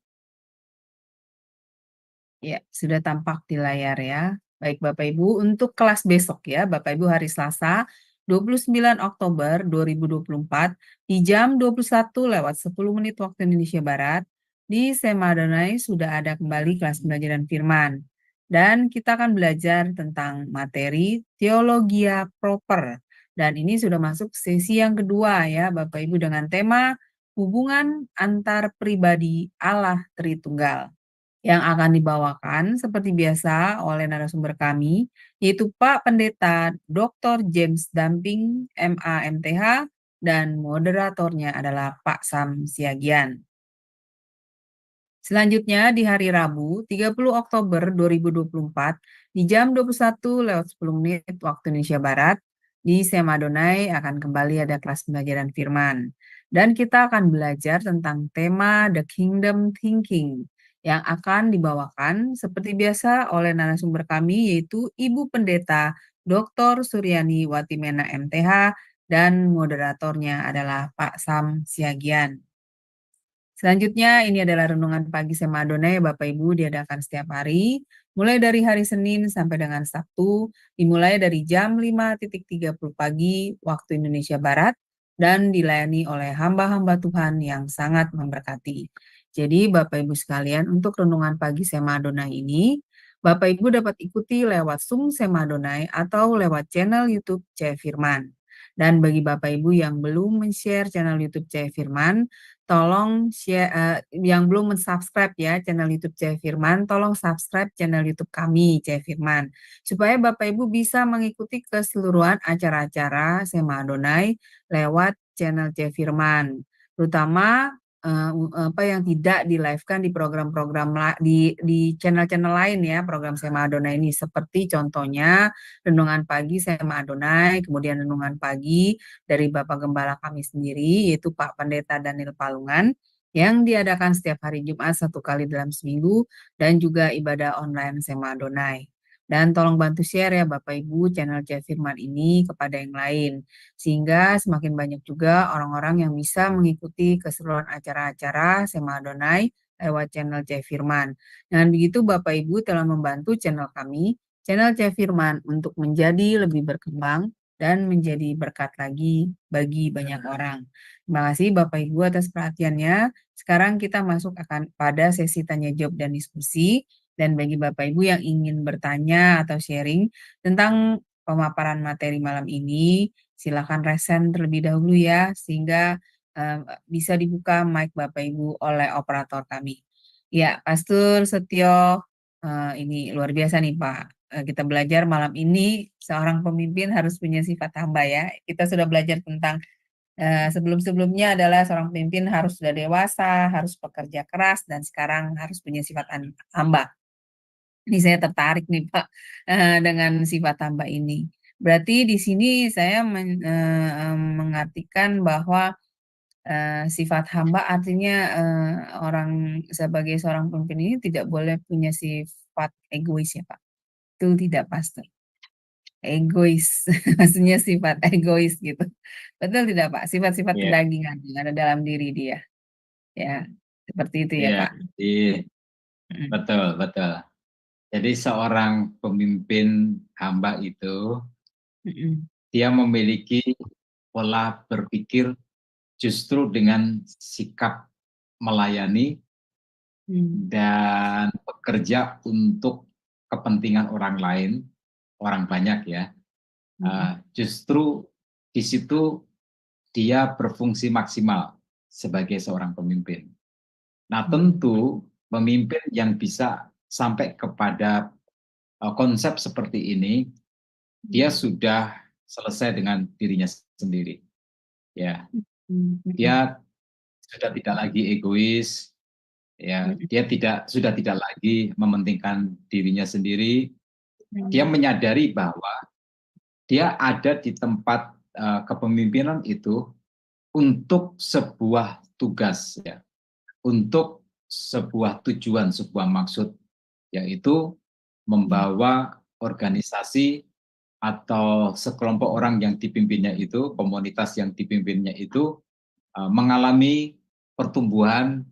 Ya, sudah tampak di layar ya. Baik Bapak Ibu, untuk kelas besok ya, Bapak Ibu hari Selasa 29 Oktober 2024 di jam 21:10 waktu Indonesia Barat di Sema Adonai sudah ada kembali kelas pembelajaran firman. Dan kita akan belajar tentang materi Teologia Proper. Dan ini sudah masuk sesi yang kedua ya Bapak Ibu dengan tema hubungan antar pribadi Allah Tritunggal yang akan dibawakan seperti biasa oleh narasumber kami, yaitu Pak Pendeta Dr. James Damping, MA MTH, dan moderatornya adalah Pak Sam Siagian. Selanjutnya di hari Rabu 30 Oktober 2024 di jam 21:10 waktu Indonesia Barat di Sema Adonai akan kembali ada kelas pembelajaran firman. Dan kita akan belajar tentang tema The Kingdom Thinking yang akan dibawakan seperti biasa oleh narasumber kami yaitu Ibu Pendeta Dr. Suryani Watimena MTH dan moderatornya adalah Pak Sam Siagian. Selanjutnya ini adalah renungan pagi Sema Adonai Bapak Ibu diadakan setiap hari mulai dari hari Senin sampai dengan Sabtu dimulai dari jam 5.30 pagi waktu Indonesia Barat dan dilayani oleh hamba-hamba Tuhan yang sangat memberkati. Jadi Bapak Ibu sekalian untuk renungan pagi Sema Adonai ini Bapak Ibu dapat ikuti lewat Zoom Sema Adonai atau lewat channel YouTube C Firman. Dan bagi Bapak Ibu yang belum men-share channel YouTube C Firman, tolong share, yang belum mensubscribe ya channel YouTube C Firman, tolong subscribe channel YouTube kami C Firman supaya Bapak Ibu bisa mengikuti keseluruhan acara-acara Sema Adonai lewat channel C Firman, terutama apa yang tidak di-live-kan di program-program di channel-channel lain ya, program Sema Adonai ini seperti contohnya renungan pagi Sema Adonai, kemudian renungan pagi dari Bapak Gembala kami sendiri yaitu Pak Pendeta Daniel Palungan yang diadakan setiap hari Jumat 1 kali dalam seminggu dan juga ibadah online Sema Adonai. Dan tolong bantu share ya Bapak Ibu channel C Firman ini kepada yang lain sehingga semakin banyak juga orang-orang yang bisa mengikuti keseluruhan acara-acara Sema Adonai lewat channel C Firman. Dengan begitu Bapak Ibu telah membantu channel kami, channel C Firman untuk menjadi lebih berkembang dan menjadi berkat lagi bagi banyak orang. Terima kasih Bapak Ibu atas perhatiannya. Sekarang kita masuk akan pada sesi tanya jawab dan diskusi. Dan bagi Bapak Ibu yang ingin bertanya atau sharing tentang pemaparan materi malam ini, silakan resen terlebih dahulu ya, sehingga bisa dibuka mic Bapak Ibu oleh operator kami. Ya, Pastor Setio, ini luar biasa nih Pak. Kita belajar malam ini seorang pemimpin harus punya sifat hamba ya. Kita sudah belajar tentang sebelum-sebelumnya adalah seorang pemimpin harus sudah dewasa, harus bekerja keras, dan sekarang harus punya sifat hamba. Ini saya tertarik nih Pak dengan sifat hamba ini. Berarti di sini saya mengartikan bahwa sifat hamba artinya orang sebagai seorang pemimpin ini tidak boleh punya sifat egois ya Pak. Itu tidak Pastor. Egois, maksudnya sifat egois gitu. Betul tidak Pak? Sifat-sifat Iya, kedagingan yang ada dalam diri dia. Ya, seperti itu ya iya, Pak. Mm. betul, betul. Jadi seorang pemimpin hamba itu Mm-mm. dia memiliki pola berpikir justru dengan sikap melayani Mm. dan bekerja untuk kepentingan orang lain, orang banyak ya. Justru di situ dia berfungsi maksimal sebagai seorang pemimpin. Nah, tentu pemimpin yang bisa sampai kepada konsep seperti ini, dia sudah selesai dengan dirinya sendiri. Ya, dia sudah tidak lagi egois, ya, dia sudah tidak lagi mementingkan dirinya sendiri. Dia menyadari bahwa dia ada di tempat kepemimpinan itu untuk sebuah tugas, ya, untuk sebuah tujuan, sebuah maksud, yaitu membawa organisasi atau sekelompok orang yang dipimpinnya itu, komunitas yang dipimpinnya itu mengalami pertumbuhan,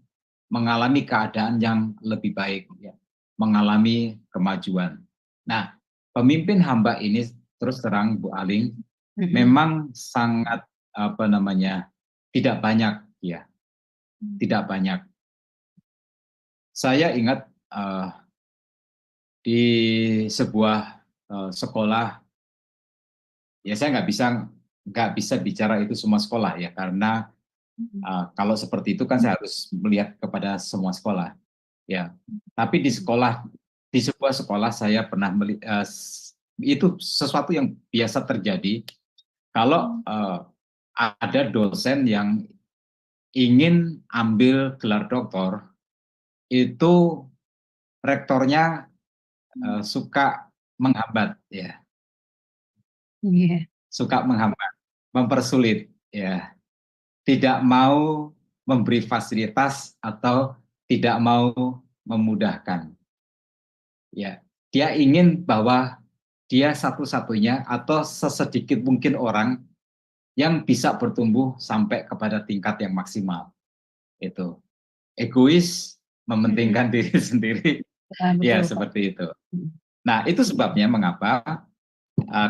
mengalami keadaan yang lebih baik, ya, mengalami kemajuan. Nah, pemimpin hamba ini terus terang Bu Aling memang sangat tidak banyak, ya, tidak banyak. Saya ingat di sebuah sekolah, ya saya nggak bisa bicara itu semua sekolah ya, karena kalau seperti itu kan saya harus melihat kepada semua sekolah, ya. Tapi di sebuah sekolah saya pernah melihat itu sesuatu yang biasa terjadi kalau ada dosen yang ingin ambil gelar doktor, itu rektornya suka menghambat, ya. Suka menghambat, mempersulit, ya. Tidak mau memberi fasilitas atau tidak mau memudahkan. Ya, dia ingin bahwa dia satu-satunya atau sesedikit mungkin orang yang bisa bertumbuh sampai kepada tingkat yang maksimal. Itu egois, mementingkan diri sendiri, ya seperti itu. Nah, itu sebabnya mengapa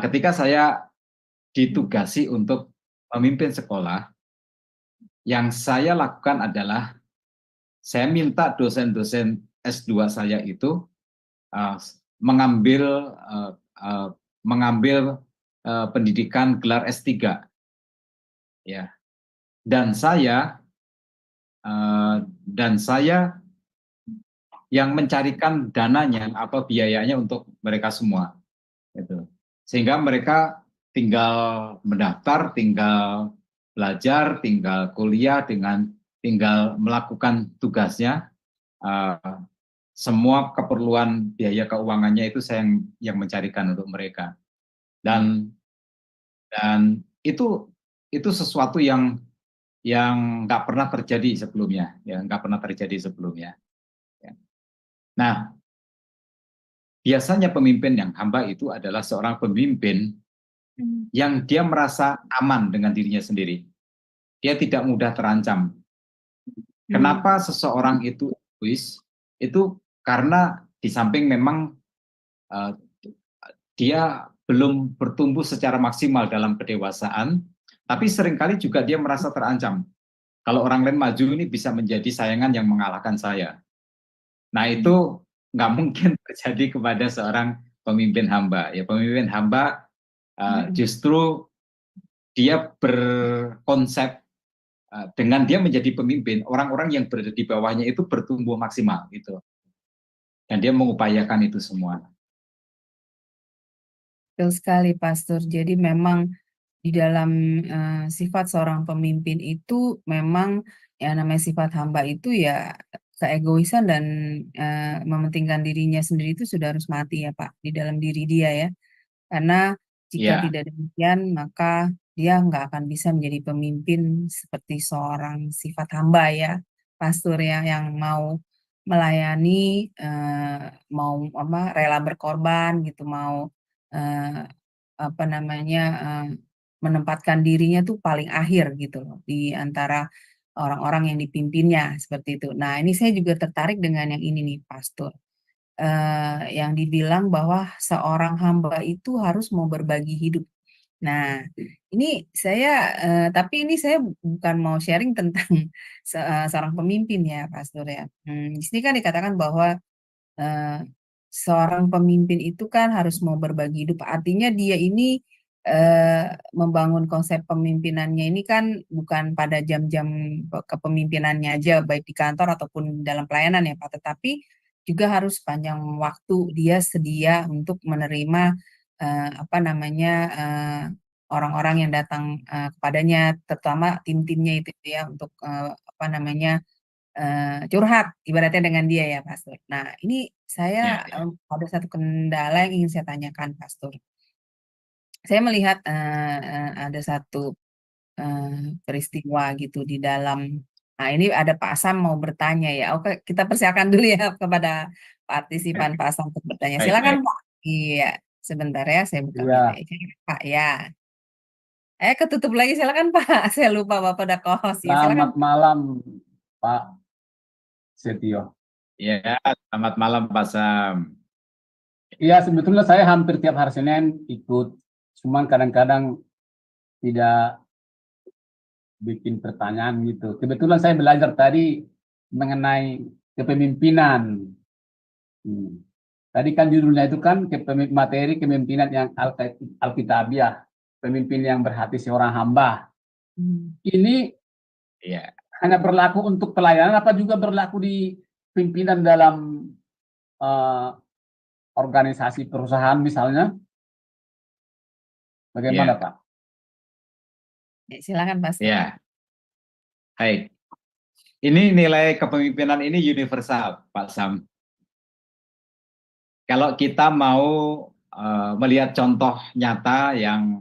ketika saya ditugasi untuk memimpin sekolah, yang saya lakukan adalah saya minta dosen-dosen S2 saya itu mengambil pendidikan gelar S3, ya. Dan saya yang mencarikan dananya atau biayanya untuk mereka semua, gitu. Sehingga mereka tinggal mendaftar, tinggal belajar, tinggal kuliah, tinggal melakukan tugasnya. Semua keperluan biaya keuangannya itu saya yang mencarikan untuk mereka. Dan itu sesuatu yang nggak pernah terjadi sebelumnya, ya, nggak pernah terjadi sebelumnya. Ya. Nah, biasanya pemimpin yang hamba itu adalah seorang pemimpin yang dia merasa aman dengan dirinya sendiri. Dia tidak mudah terancam. Kenapa seseorang itu egois? Itu karena di samping memang dia belum bertumbuh secara maksimal dalam kedewasaan, tapi seringkali juga dia merasa terancam. Kalau orang lain maju ini bisa menjadi sayangan yang mengalahkan saya. Nah, itu nggak mungkin terjadi kepada seorang pemimpin hamba. Ya, pemimpin hamba justru dia berkonsep dengan dia menjadi pemimpin, orang-orang yang berada di bawahnya itu bertumbuh maksimal gitu. Dan dia mengupayakan itu semua. Betul sekali, Pastor. Jadi memang di dalam sifat seorang pemimpin itu memang ya namanya sifat hamba itu ya keegoisan dan mementingkan dirinya sendiri itu sudah harus mati ya Pak di dalam diri dia ya. Karena jika Ya, tidak demikian maka dia nggak akan bisa menjadi pemimpin seperti seorang sifat hamba ya, Pastor ya yang mau melayani, mau apa rela berkorban gitu, mau apa namanya, menempatkan dirinya tuh paling akhir gitu loh, di antara orang-orang yang dipimpinnya, seperti itu. Nah, ini saya juga tertarik dengan yang ini nih, Pastor, yang dibilang bahwa seorang hamba itu harus mau berbagi hidup. Nah, ini saya, tapi ini saya bukan mau sharing tentang seorang pemimpin ya, Pastor ya. Di sini kan dikatakan bahwa Eee, seorang pemimpin itu kan harus mau berbagi hidup, artinya dia ini, membangun konsep pemimpinannya ini kan bukan pada jam-jam kepemimpinannya aja, baik di kantor ataupun dalam pelayanan ya, Pak, tetapi juga harus sepanjang waktu dia sedia untuk menerima, apa namanya, orang-orang yang datang, kepadanya, terutama tim-timnya itu ya, untuk, apa namanya, curhat ibaratnya dengan dia ya, Pastor. Nah, ini ya, saya, ya. ada satu kendala yang ingin saya tanyakan, Pastor. Saya melihat, ada satu, peristiwa gitu di dalam nah ini ada Pak Sam mau bertanya ya. Oke, kita persilakan dulu ya kepada partisipan Pak Sam untuk bertanya. Baik, baik. Silakan, Pak. Iya, sebentar ya saya buka Iya, mic-nya. Pak, ya. Ketutup lagi silakan, Pak. Saya lupa Bapak udah co-host ya, silakan. selamat malam Pak Setio. Ya, selamat malam Pak Sam. Iya, sebetulnya saya hampir tiap hari Senin ikut, cuman kadang-kadang tidak bikin pertanyaan gitu. Kebetulan saya belajar tadi mengenai kepemimpinan. Hmm. Tadi kan judulnya itu kan materi kepemimpinan yang alkitabiah, pemimpin yang berhati seorang hamba. Ini Ya, hanya berlaku untuk pelayanan apa juga berlaku di pimpinan dalam eh, organisasi perusahaan misalnya? Bagaimana, ya, Pak? Silakan, Pastor. ya. Baik. Ini nilai kepemimpinan ini universal, Pak Sam. Kalau kita mau melihat contoh nyata yang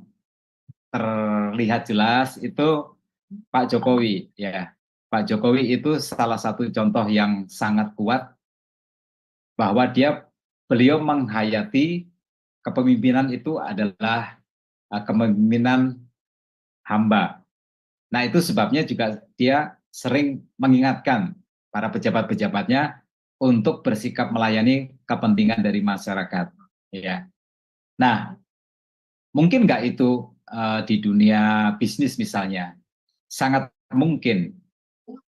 terlihat jelas itu Pak Jokowi, ya. Pak Jokowi itu salah satu contoh yang sangat kuat bahwa beliau menghayati kepemimpinan itu adalah kepemimpinan hamba. Nah, itu sebabnya juga dia sering mengingatkan para pejabat-pejabatnya untuk bersikap melayani kepentingan dari masyarakat. Ya. Nah, mungkin nggak itu di dunia bisnis misalnya? Sangat mungkin.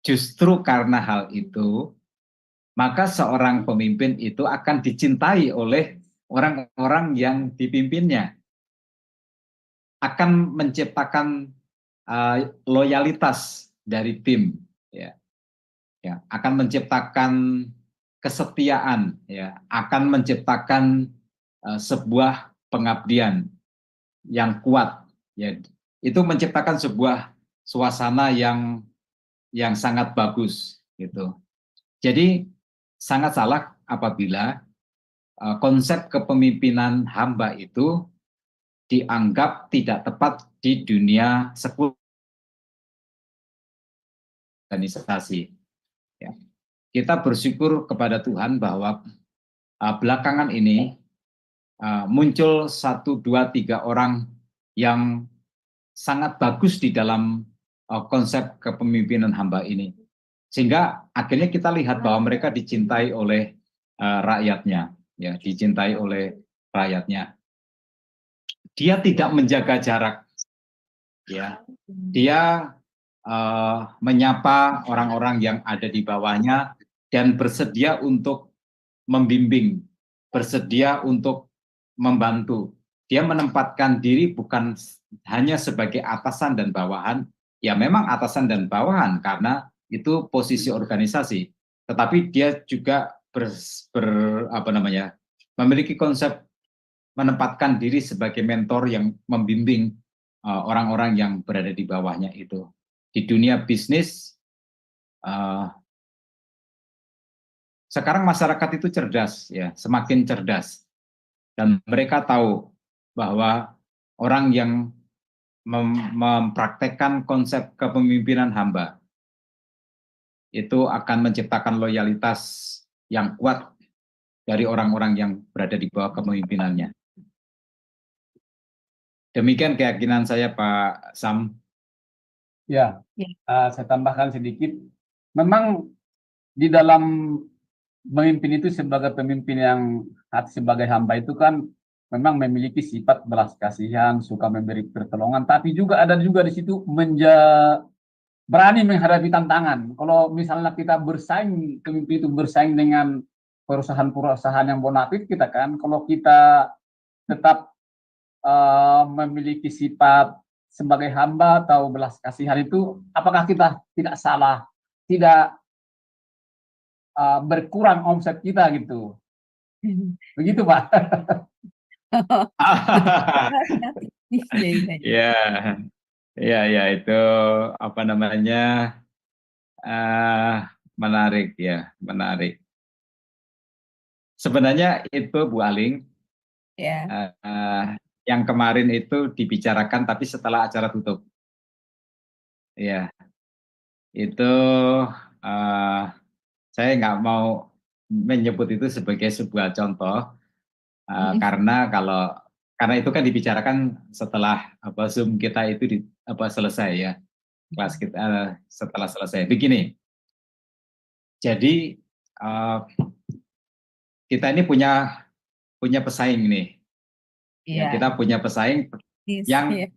Justru karena hal itu, maka seorang pemimpin itu akan dicintai oleh orang-orang yang dipimpinnya. Akan menciptakan loyalitas dari tim, ya, ya, akan menciptakan kesetiaan, ya, akan menciptakan sebuah pengabdian yang kuat, ya, itu menciptakan sebuah suasana yang sangat bagus, gitu. Jadi sangat salah apabila konsep kepemimpinan hamba itu dianggap tidak tepat di dunia sekuler organisasi. Ya. Kita bersyukur kepada Tuhan bahwa belakangan ini muncul 1, 2, 3 orang yang sangat bagus di dalam konsep kepemimpinan hamba ini. Sehingga akhirnya kita lihat bahwa mereka dicintai oleh rakyatnya, ya, dicintai oleh rakyatnya. Dia tidak menjaga jarak, ya. Dia menyapa orang-orang yang ada di bawahnya dan bersedia untuk membimbing, bersedia untuk membantu. Dia menempatkan diri bukan hanya sebagai atasan dan bawahan, ya memang atasan dan bawahan karena itu posisi organisasi, tetapi dia juga memiliki konsep menempatkan diri sebagai mentor yang membimbing orang-orang yang berada di bawahnya itu. Di dunia bisnis, sekarang masyarakat itu cerdas, ya, semakin cerdas, dan mereka tahu bahwa orang yang mempraktekkan konsep kepemimpinan hamba itu akan menciptakan loyalitas yang kuat dari orang-orang yang berada di bawah kepemimpinannya. Demikian keyakinan saya, Pak Sam. Ya, Ya. saya tambahkan sedikit. Memang di dalam memimpin itu sebagai pemimpin yang sebagai hamba itu kan memang memiliki sifat belas kasihan, suka memberi pertolongan, tapi juga ada juga di situ berani menghadapi tantangan. Kalau misalnya kita bersaing, pemimpin itu bersaing dengan perusahaan-perusahaan yang bonafit kita kan, kalau kita tetap memiliki sifat sebagai hamba atau belas kasihan itu, apakah kita tidak salah, tidak berkurang omset kita gitu. Begitu, Pak. Ya, ya itu apa namanya, menarik ya, menarik. Sebenarnya itu Bu Aling, Ya. yang kemarin itu dibicarakan tapi setelah acara tutup. Ya, itu saya nggak mau menyebut itu sebagai sebuah contoh, karena itu kan dibicarakan setelah Zoom kita itu selesai ya, kelas kita setelah selesai. Begini, jadi kita ini punya pesaing nih, ya, kita punya pesaing yang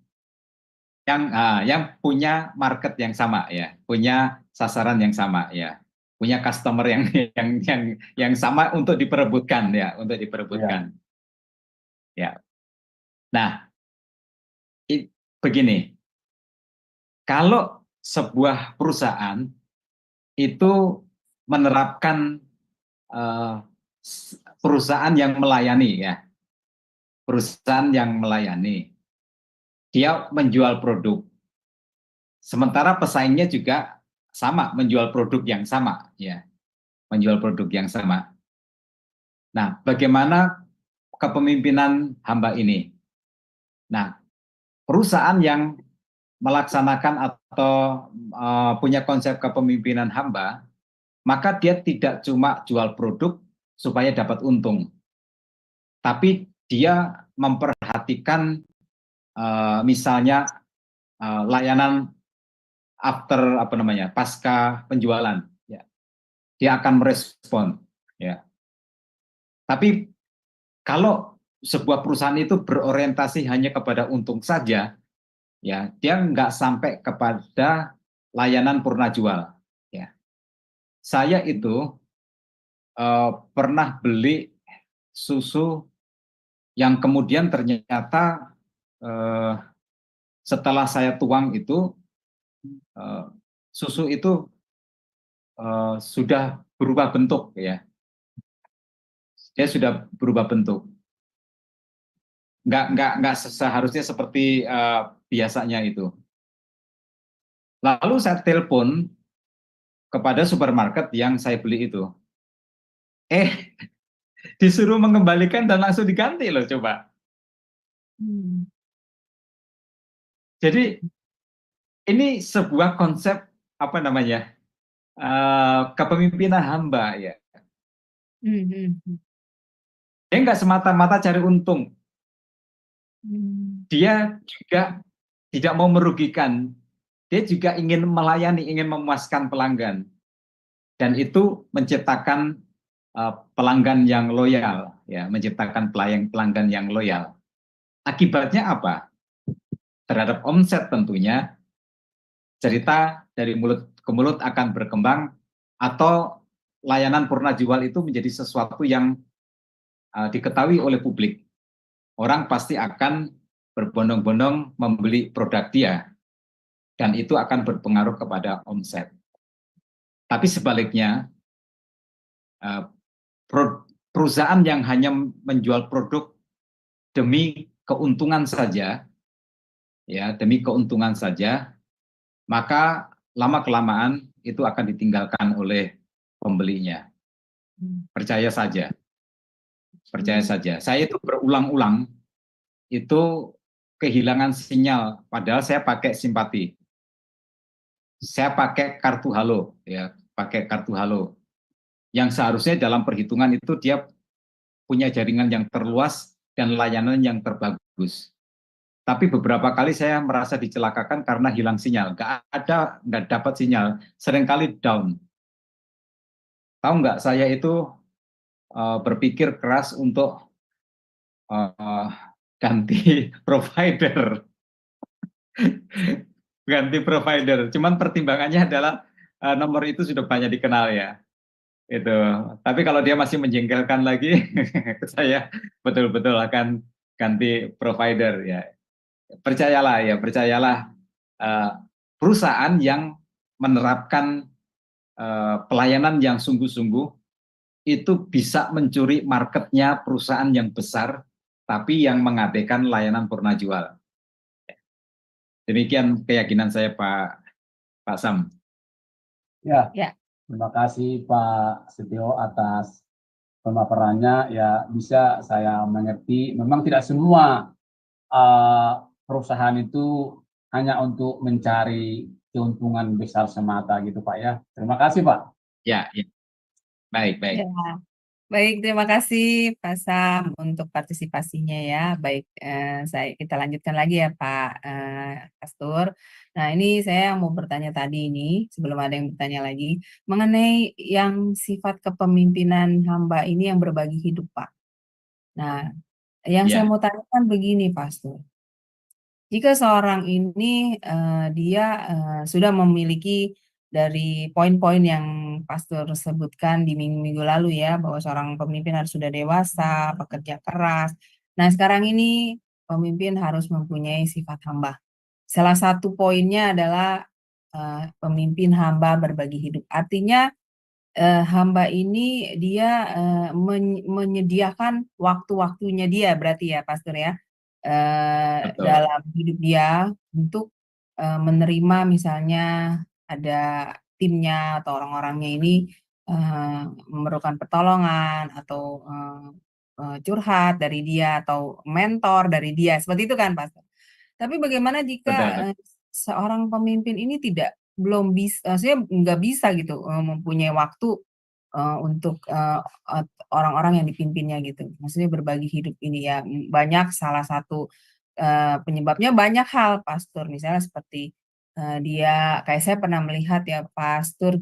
punya market yang sama ya, punya sasaran yang sama ya, punya customer yang sama untuk diperebutkan ya, ya. Nah, begini, kalau sebuah perusahaan itu menerapkan perusahaan yang melayani ya, dia menjual produk, sementara pesaingnya juga sama menjual produk yang sama ya, Nah, bagaimana kepemimpinan hamba ini? Nah, perusahaan yang melaksanakan atau punya konsep kepemimpinan hamba, maka dia tidak cuma jual produk supaya dapat untung, tapi dia memperhatikan misalnya layanan after pasca penjualan, ya. Dia akan merespon, ya. Tapi kalau sebuah perusahaan itu berorientasi hanya kepada untung saja, ya, dia nggak sampai kepada layanan purna jual, ya. Saya itu pernah beli susu yang kemudian ternyata setelah saya tuang itu susu itu sudah berubah bentuk ya, dia sudah berubah bentuk, nggak seharusnya seperti biasanya itu. Lalu saya telepon kepada supermarket yang saya beli itu, disuruh mengembalikan dan langsung diganti loh, coba. Jadi ini sebuah konsep kepemimpinan hamba ya. Dia nggak semata-mata cari untung, dia juga tidak mau merugikan, dia juga ingin melayani, ingin memuaskan pelanggan, dan itu menciptakan pelanggan yang loyal, ya, menciptakan pelanggan yang loyal. Akibatnya apa? Terhadap omset tentunya, cerita dari mulut ke mulut akan berkembang, atau layanan purna jual itu menjadi sesuatu yang diketahui oleh publik, orang pasti akan berbondong-bondong membeli produk dia, dan itu akan berpengaruh kepada omset. Tapi sebaliknya, perusahaan yang hanya menjual produk demi keuntungan saja, ya demi keuntungan saja, maka lama-kelamaan itu akan ditinggalkan oleh pembelinya. Percaya saja. Percaya saja. Saya itu berulang-ulang itu kehilangan sinyal, padahal saya pakai simpati. Saya pakai kartu halo, ya, pakai kartu halo. Yang seharusnya dalam perhitungan itu dia punya jaringan yang terluas dan layanan yang terbagus. Tapi beberapa kali saya merasa dicelakakan karena hilang sinyal. Nggak dapat sinyal, seringkali down. Tahu nggak, saya itu berpikir keras untuk ganti provider. Ganti provider. Cuman pertimbangannya adalah nomor itu sudah banyak dikenal ya. Itu. Tapi kalau dia masih menjengkelkan lagi, saya betul-betul akan ganti provider ya. Percayalah perusahaan yang menerapkan pelayanan yang sungguh-sungguh itu bisa mencuri marketnya perusahaan yang besar, tapi yang mengabaikan layanan purna jual. Demikian keyakinan saya, Pak Sam. Ya, Ya. terima kasih Pak Setio atas pemaparannya. Ya, bisa saya mengerti. Memang tidak semua perusahaan itu hanya untuk mencari keuntungan besar semata gitu Pak ya. Terima kasih Pak. Ya. Baik. Ya. Baik, terima kasih Pak Sam untuk partisipasinya ya. Baik, kita lanjutkan lagi ya Pak Pastur. Nah, ini saya mau bertanya tadi ini, sebelum ada yang bertanya lagi, mengenai yang sifat kepemimpinan hamba ini yang berbagi hidup Pak. Nah, yang saya mau tanyakan begini Pastur. Jika seorang ini dia sudah memiliki dari poin-poin yang Pastor sebutkan di minggu-minggu lalu ya, bahwa seorang pemimpin harus sudah dewasa, bekerja keras. Nah, sekarang ini pemimpin harus mempunyai sifat hamba. Salah satu poinnya adalah pemimpin hamba berbagi hidup. Artinya hamba ini dia menyediakan waktu-waktunya dia berarti ya, Pastor ya. Dalam hidup dia untuk menerima misalnya ada timnya atau orang-orangnya ini memerlukan pertolongan atau curhat dari dia atau mentor dari dia, seperti itu kan Pastor. Tapi bagaimana jika seorang pemimpin ini belum bisa, saya nggak bisa gitu mempunyai waktu untuk orang-orang yang dipimpinnya gitu. Maksudnya berbagi hidup ini ya banyak, salah satu penyebabnya banyak hal Pastor. Misalnya seperti dia kayak saya pernah melihat ya Pastor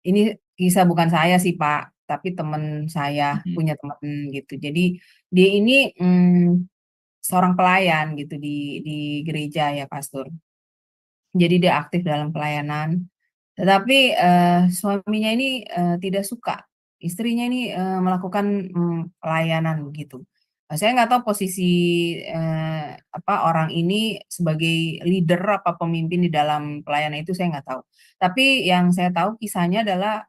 ini kisah bukan saya sih Pak, tapi teman saya punya teman gitu. Jadi dia ini seorang pelayan gitu di gereja ya Pastor. Jadi dia aktif dalam pelayanan. Tetapi suaminya ini tidak suka, istrinya ini melakukan pelayanan begitu. Saya nggak tahu posisi orang ini sebagai leader apa pemimpin di dalam pelayanan itu saya nggak tahu. Tapi yang saya tahu kisahnya adalah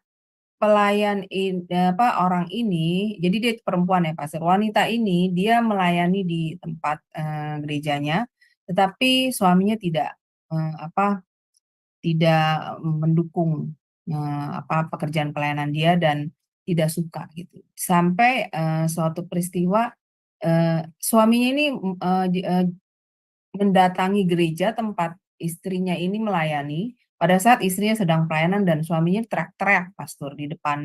orang ini, jadi dia perempuan ya Pastor, wanita ini dia melayani di tempat gerejanya, tetapi suaminya tidak mendukung pekerjaan pelayanan dia dan tidak suka gitu. Sampai suatu peristiwa suaminya ini mendatangi gereja tempat istrinya ini melayani pada saat istrinya sedang pelayanan dan suaminya teriak-teriak Pastor di depan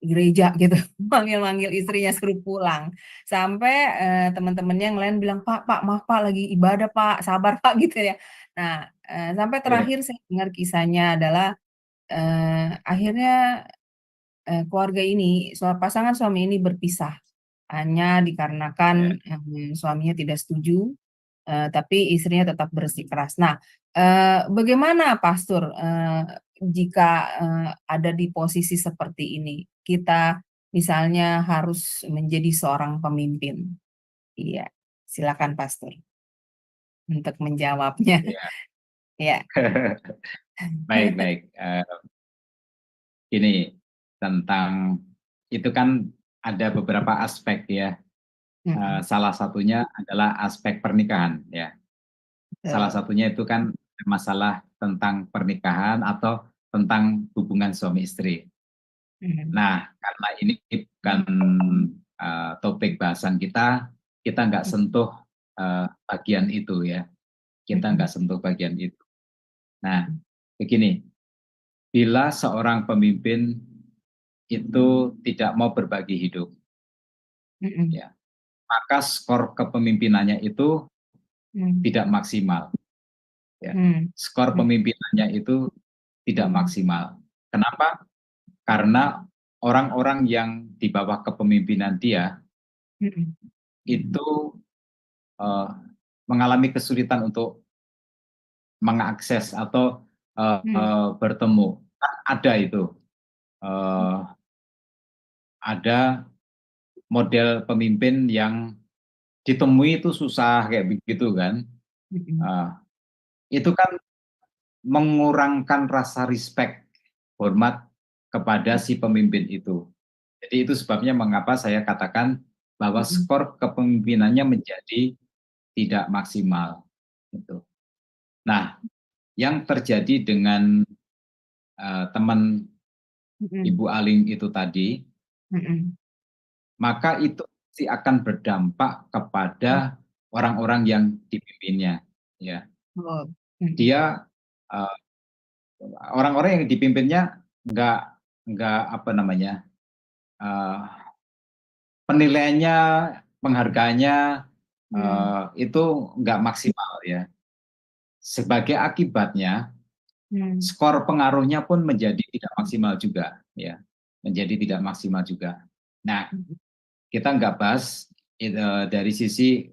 gereja gitu, manggil-manggil istrinya suruh pulang. Sampai teman-temannya yang lain bilang, "Pak, maaf Pak, lagi ibadah Pak, sabar Pak," gitu ya. Nah, sampai terakhir saya dengar kisahnya adalah akhirnya keluarga ini, pasangan suami ini berpisah hanya dikarenakan suaminya tidak setuju, tapi istrinya tetap bersikeras. Nah, bagaimana Pastor jika ada di posisi seperti ini, kita misalnya harus menjadi seorang pemimpin? Iya, silakan Pastor untuk menjawabnya. Ya. Ya. Baik, baik. Ini tentang itu kan ada beberapa aspek ya. Salah satunya adalah aspek pernikahan ya. Salah satunya itu kan masalah tentang pernikahan atau tentang hubungan suami istri. Nah, karena ini bukan topik bahasan kita nggak sentuh bagian itu ya. Kita nggak sentuh bagian itu. Nah, begini, bila seorang pemimpin itu tidak mau berbagi hidup, ya, maka skor kepemimpinannya itu tidak maksimal. Ya. Skor pemimpinannya itu tidak maksimal. Kenapa? Karena orang-orang yang di bawah kepemimpinan dia itu mengalami kesulitan untuk mengakses atau bertemu. Ada itu, ada model pemimpin yang ditemui itu susah kayak begitu kan. Itu kan mengurangkan rasa respect, hormat kepada si pemimpin itu. Jadi itu sebabnya mengapa saya katakan bahwa skor kepemimpinannya menjadi tidak maksimal. Gitu. Nah, yang terjadi dengan teman Ibu Aling itu tadi, maka itu pasti akan berdampak kepada orang-orang yang dipimpinnya. Ya. Dia orang-orang yang dipimpinnya nggak apa namanya, penilaiannya, penghargaannya itu nggak maksimal ya. Sebagai akibatnya, skor pengaruhnya pun menjadi tidak maksimal juga ya, menjadi tidak maksimal juga. Nah, kita nggak bahas dari sisi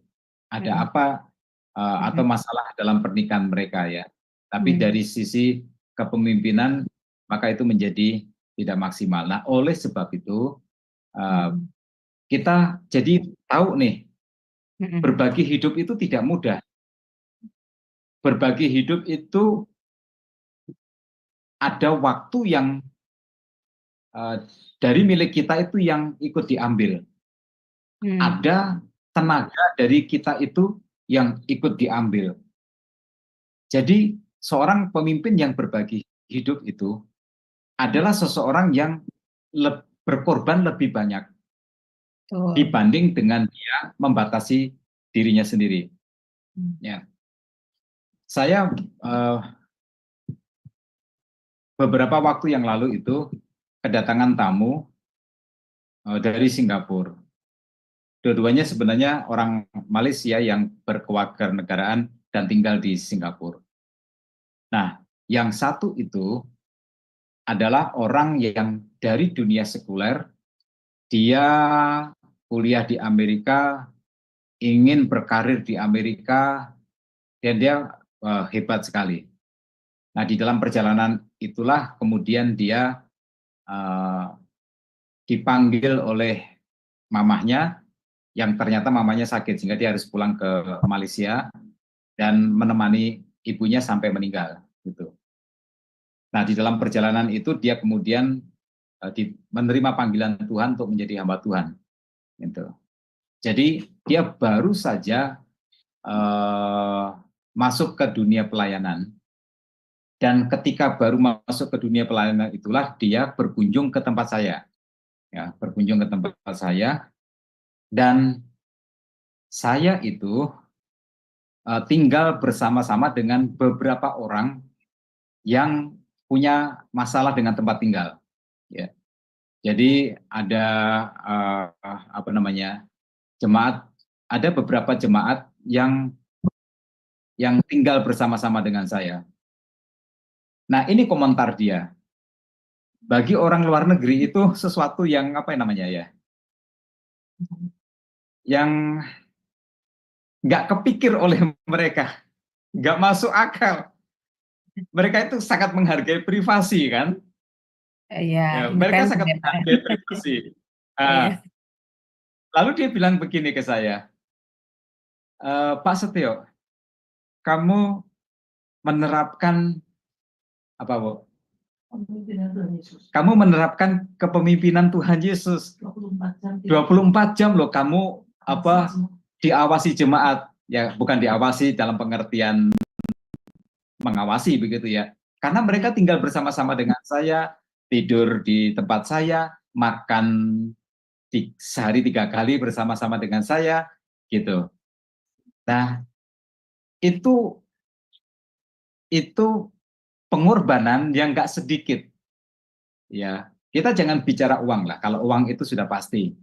ada apa atau masalah dalam pernikahan mereka ya, tapi dari sisi kepemimpinan maka itu menjadi tidak maksimal. Nah, oleh sebab itu kita jadi tahu nih, berbagi hidup itu tidak mudah. Berbagi hidup itu ada waktu yang dari milik kita itu yang ikut diambil. Ada tenaga dari kita itu yang ikut diambil. Jadi seorang pemimpin yang berbagi hidup itu adalah seseorang yang berkorban lebih banyak dibanding dengan dia membatasi dirinya sendiri. Ya. Saya beberapa waktu yang lalu itu kedatangan tamu dari Singapura. Dua-duanya sebenarnya orang Malaysia yang berkewarganegaraan dan tinggal di Singapura. Nah, yang satu itu adalah orang yang dari dunia sekuler, dia kuliah di Amerika, ingin berkarir di Amerika, dan dia hebat sekali. Nah, di dalam perjalanan itulah kemudian dia dipanggil oleh mamahnya, yang ternyata mamanya sakit sehingga dia harus pulang ke Malaysia dan menemani ibunya sampai meninggal. Gitu. Nah, di dalam perjalanan itu dia kemudian menerima panggilan Tuhan untuk menjadi hamba Tuhan. Gitu. Jadi dia baru saja masuk ke dunia pelayanan. Dan ketika baru masuk ke dunia pelayanan itulah dia berkunjung ke tempat saya. Ya, berkunjung ke tempat saya. Dan saya itu tinggal bersama-sama dengan beberapa orang yang punya masalah dengan tempat tinggal. Ya. Jadi ada apa namanya, jemaat, ada beberapa jemaat yang tinggal bersama-sama dengan saya. Nah, ini komentar dia. Bagi orang luar negeri itu sesuatu yang apa namanya ya, yang nggak kepikir oleh mereka, nggak masuk akal. mereka itu sangat menghargai privasi kan? Ya, Ya, mereka independen sangat ya Pak. menghargai privasi. Iya. Ah, lalu dia bilang begini ke saya, Pak Setio, kamu menerapkan apa, Bu? Kamu menerapkan kepemimpinan Tuhan Yesus 24 jam loh, kamu apa diawasi jemaat, ya bukan diawasi dalam pengertian mengawasi begitu ya. Karena mereka tinggal bersama-sama dengan saya, tidur di tempat saya, makan sehari 3 kali bersama-sama dengan saya, gitu. Nah, itu pengorbanan yang nggak sedikit, ya. Kita jangan bicara uang lah. Kalau uang itu sudah pasti.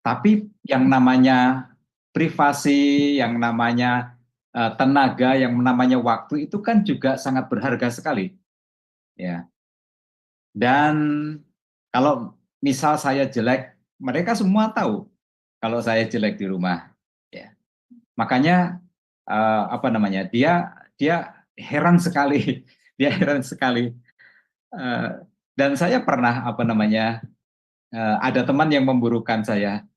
Tapi yang namanya privasi, yang namanya tenaga, yang namanya waktu itu kan juga sangat berharga sekali, ya. Dan kalau misal saya jelek, mereka semua tahu kalau saya jelek di rumah, ya. Makanya apa namanya? Dia heran sekali, dia heran sekali. Dan saya pernah apa namanya? Ada teman yang memburukan saya.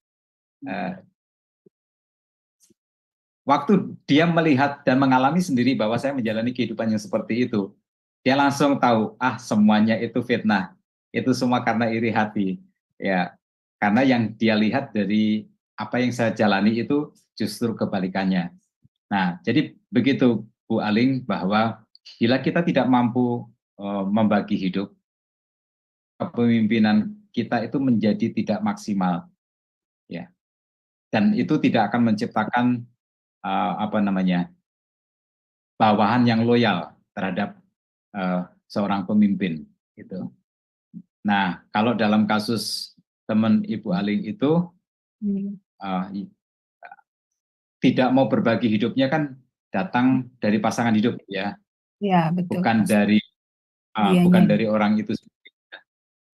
Waktu dia melihat dan mengalami sendiri bahwa saya menjalani kehidupan yang seperti itu, dia langsung tahu, semuanya itu fitnah, itu semua karena iri hati, ya. Karena yang dia lihat dari apa yang saya jalani itu justru kebalikannya. Nah, jadi begitu Bu Aling, bahwa bila kita tidak mampu membagi hidup, kepemimpinan kita itu menjadi tidak maksimal, ya. Dan itu tidak akan menciptakan apa namanya, bawahan yang loyal terhadap seorang pemimpin, gitu. Nah, kalau dalam kasus teman Ibu Aling itu tidak mau berbagi hidupnya kan datang dari pasangan hidup, ya, Ya, betul. bukan dari Dianya. bukan dari orang itu sendiri.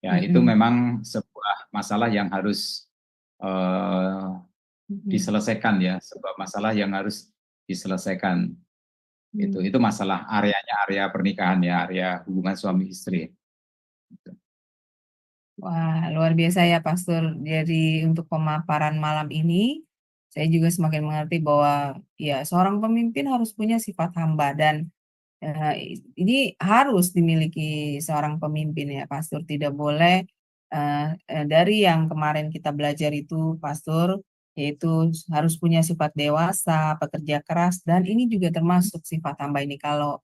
Ya, itu memang sebuah masalah yang harus diselesaikan, ya, sebuah masalah yang harus diselesaikan. Itu masalah areanya, area pernikahan, ya, area hubungan suami istri. Wah, luar biasa ya Pastor. Jadi untuk pemaparan malam ini, saya juga semakin mengerti bahwa ya seorang pemimpin harus punya sifat hamba dan ini harus dimiliki seorang pemimpin ya Pastor. Tidak boleh dari yang kemarin kita belajar itu Pastor, yaitu harus punya sifat dewasa, pekerja keras, dan ini juga termasuk sifat hamba ini. Kalau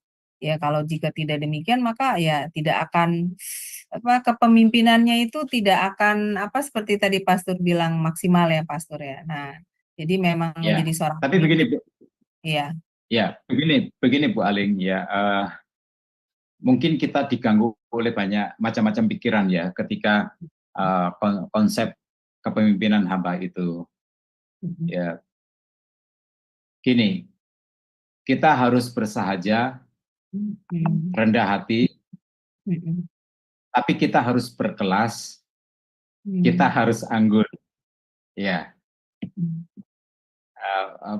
jika tidak demikian maka ya tidak akan kepemimpinannya itu tidak akan seperti tadi Pastor bilang maksimal ya Pastor ya. Nah, jadi memang Ya, menjadi seorang tapi begini, Bu. Iya. Ya, begini Bu Aling, ya, mungkin kita diganggu oleh banyak macam-macam pikiran, ya, ketika konsep kepemimpinan hamba itu, ya, gini, kita harus bersahaja, rendah hati, tapi kita harus berkelas, kita harus anggun, ya.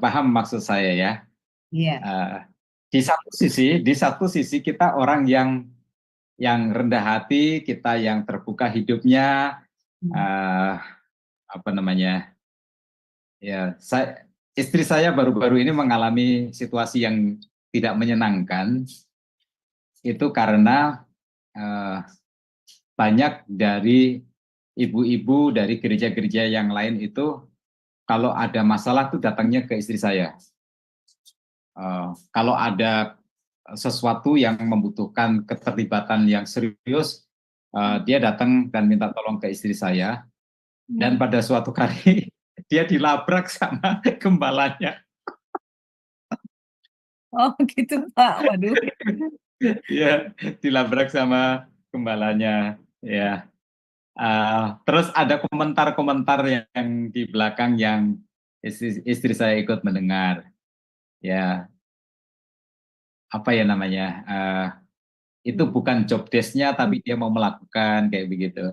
Paham maksud saya, ya. Iya. Di satu sisi kita orang yang rendah hati, kita yang terbuka hidupnya, apa namanya, ya, istri saya baru-baru ini mengalami situasi yang tidak menyenangkan, itu karena banyak dari ibu-ibu dari gereja-gereja yang lain itu kalau ada masalah tuh datangnya ke istri saya. Kalau ada sesuatu yang membutuhkan keterlibatan yang serius, dia datang dan minta tolong ke istri saya. Dan pada suatu kali dia dilabrak sama gembalanya. Oh gitu Pak, waduh. Ya, dilabrak sama gembalanya. Ya. Terus ada komentar-komentar yang di belakang yang istri saya ikut mendengar. Ya, apa ya namanya? Itu bukan job desk-nya, tapi dia mau melakukan kayak begitu.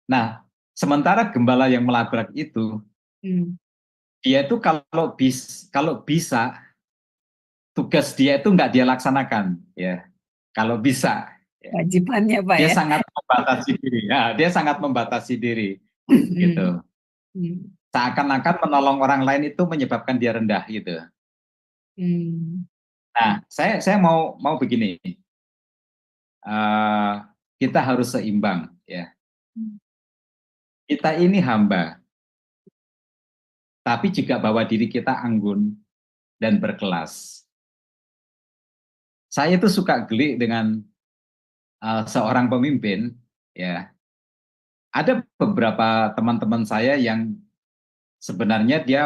Nah, sementara gembala yang melabrak itu, dia itu kalau bisa tugas dia itu nggak dia laksanakan, ya. Kalau bisa, ya. Wajibannya Pak Dia ya. sangat membatasi diri, ya. Dia sangat membatasi diri, gitu. Hmm. Seakan-akan menolong orang lain itu menyebabkan dia rendah, gitu. Hmm. Nah, saya mau begini, kita harus seimbang, ya. Kita ini hamba, tapi juga bahwa diri kita anggun dan berkelas. Saya itu suka geli dengan seorang pemimpin, ya. Ada beberapa teman-teman saya yang sebenarnya dia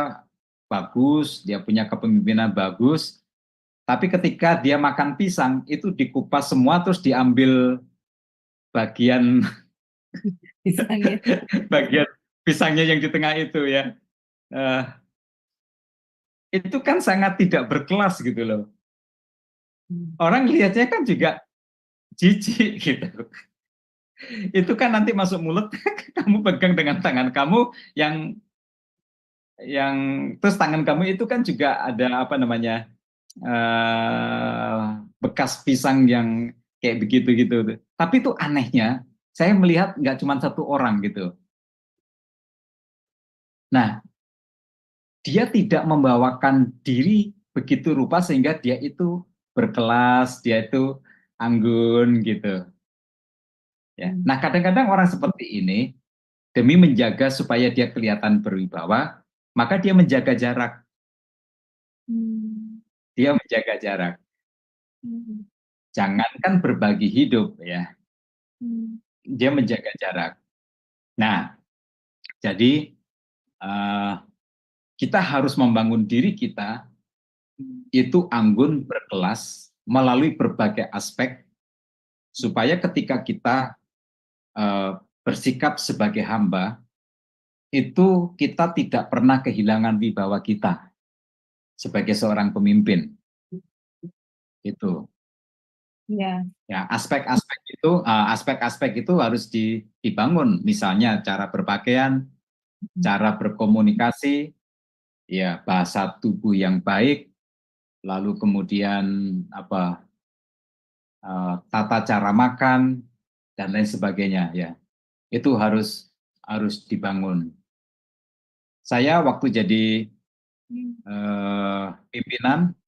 bagus, dia punya kepemimpinan bagus, tapi ketika dia makan pisang itu dikupas semua terus diambil bagian Pisangnya. bagian pisangnya yang di tengah itu, ya. Eh, itu kan sangat tidak berkelas gitu loh. Orang lihatnya kan juga jijik gitu. Itu kan nanti masuk mulut, kamu pegang dengan tangan kamu yang terus tangan kamu itu kan juga ada apa namanya bekas pisang yang kayak begitu gitu. Tapi itu anehnya, saya melihat nggak cuma satu orang gitu. Nah, dia tidak membawakan diri begitu rupa sehingga dia itu berkelas, dia itu anggun gitu. Ya. Nah, kadang-kadang orang seperti ini demi menjaga supaya dia kelihatan berwibawa, maka dia menjaga jarak. Dia menjaga jarak. Jangankan berbagi hidup, ya. Dia menjaga jarak. Nah, jadi kita harus membangun diri kita itu anggun berkelas melalui berbagai aspek supaya ketika kita bersikap sebagai hamba itu kita tidak pernah kehilangan wibawa kita sebagai seorang pemimpin. Itu. Ya. Ya, aspek-aspek itu harus dibangun, misalnya cara berpakaian, cara berkomunikasi, ya bahasa tubuh yang baik, lalu kemudian tata cara makan dan lain sebagainya, ya. Itu harus dibangun. Saya waktu jadi pimpinan,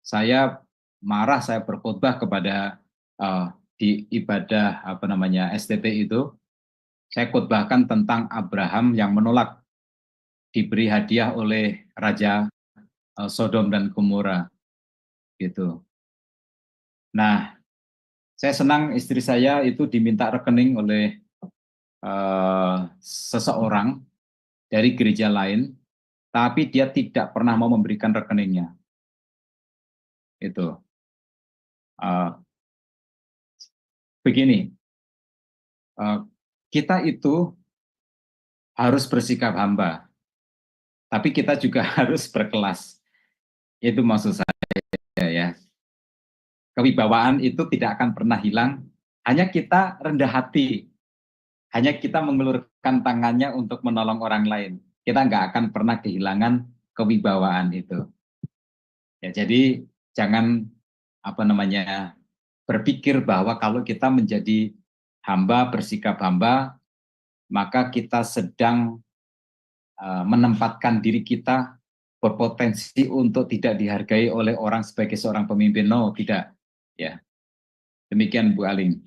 saya marah, saya berkhotbah kepada di ibadah STT itu, saya khotbahkan tentang Abraham yang menolak diberi hadiah oleh Raja Sodom dan Gomora, gitu. Nah, saya senang istri saya itu diminta rekening oleh seseorang dari gereja lain, tapi dia tidak pernah mau memberikan rekeningnya. Itu. Begini, kita itu harus bersikap hamba, tapi kita juga harus berkelas. Itu maksud saya, ya. Kewibawaan itu tidak akan pernah hilang, hanya kita rendah hati, hanya kita mengulurkan tangannya untuk menolong orang lain. Kita nggak akan pernah kehilangan kewibawaan itu. Ya, jadi jangan berpikir bahwa kalau kita menjadi hamba, bersikap hamba, maka kita sedang menempatkan diri kita berpotensi untuk tidak dihargai oleh orang sebagai seorang pemimpin. No, tidak. Ya, demikian Bu Aling.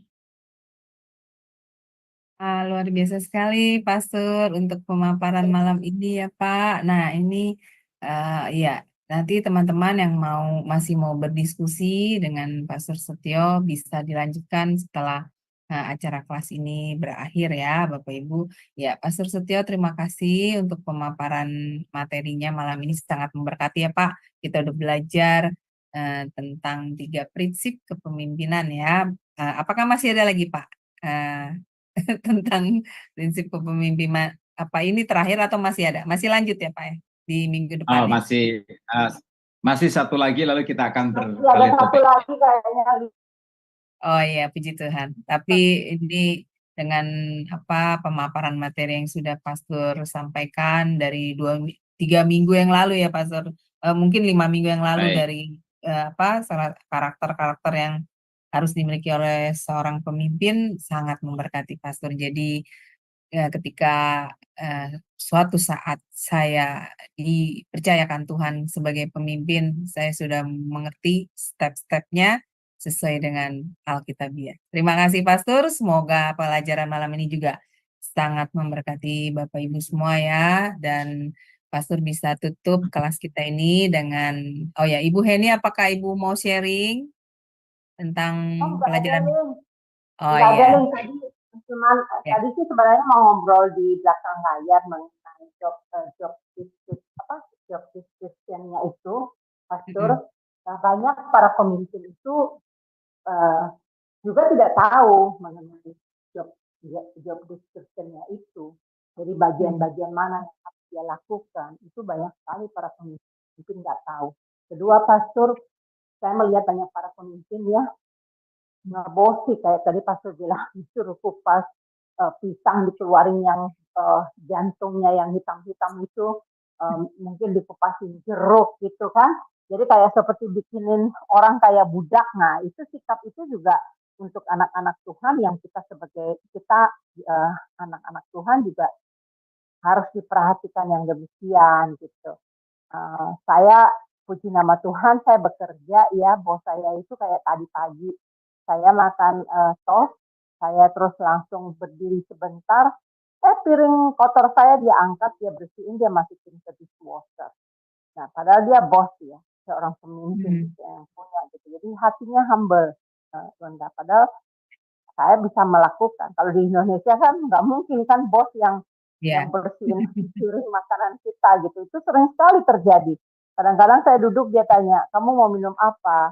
Luar biasa sekali, Pastor, untuk pemaparan malam ini ya, Pak. Nah, ini ya nanti teman-teman yang masih mau berdiskusi dengan Pastor Setio bisa dilanjutkan setelah acara kelas ini berakhir ya, Bapak Ibu. Ya, Pastor Setio, terima kasih untuk pemaparan materinya malam ini, sangat memberkati ya, Pak. Kita udah belajar tentang 3 prinsip kepemimpinan ya. Apakah masih ada lagi, Pak? Tentang prinsip kepemimpinan ini terakhir atau masih ada? Masih lanjut ya Pak ya di minggu depan ya? Masih satu lagi lalu kita akan beralih topik. Oh iya, puji Tuhan. Tapi ini dengan pemaparan materi yang sudah Pastor sampaikan dari 3 minggu yang lalu ya Pastor, mungkin 5 minggu yang lalu. Baik. Dari karakter-karakter yang harus dimiliki oleh seorang pemimpin sangat memberkati Pastor. Jadi ketika suatu saat saya dipercayakan Tuhan sebagai pemimpin, saya sudah mengerti step-stepnya sesuai dengan Alkitabiah. Terima kasih Pastor, semoga pelajaran malam ini juga sangat memberkati Bapak Ibu semua ya, dan Pastor bisa tutup kelas kita ini dengan, oh ya Ibu Heni, apakah Ibu mau sharing tentang Oh, nggak ada pelajaran? link. Oh Nggak ada iya, link tadi. Cuman ya. tadi sih sebenarnya mau ngobrol di belakang layar mengenai job description-nya itu, Pastor. Nah, banyak para pemimpin itu eh, juga tidak tahu mengenai job job description-nya itu. Jadi bagian-bagian mana yang harus dia lakukan itu banyak sekali para pemimpin nggak tahu. Kedua, Pastor, saya melihat banyak para pemimpin ya ngebosi kayak tadi Pastor bilang disuruh kupas pisang dikeluarin yang jantungnya yang hitam-hitam itu mungkin dikupasin jeruk gitu kan. Jadi kayak seperti bikinin orang kayak budak. Nah, itu sikap itu juga untuk anak-anak Tuhan yang kita anak-anak Tuhan juga harus diperhatikan yang demikian gitu. Saya puji nama Tuhan, saya bekerja ya, bos saya itu kayak tadi pagi saya makan toast, saya terus langsung berdiri sebentar, piring kotor saya dia angkat, dia bersihin, dia masukin ke dishwasher. Nah, padahal dia bos ya, seorang pemimpin gitu, yang punya gitu. Jadi hatinya humble, rendah. Padahal saya bisa melakukan. Kalau di Indonesia kan nggak mungkin kan bos yang bersihin piring makanan kita gitu. Itu sering sekali terjadi. Kadang-kadang saya duduk dia tanya, kamu mau minum apa?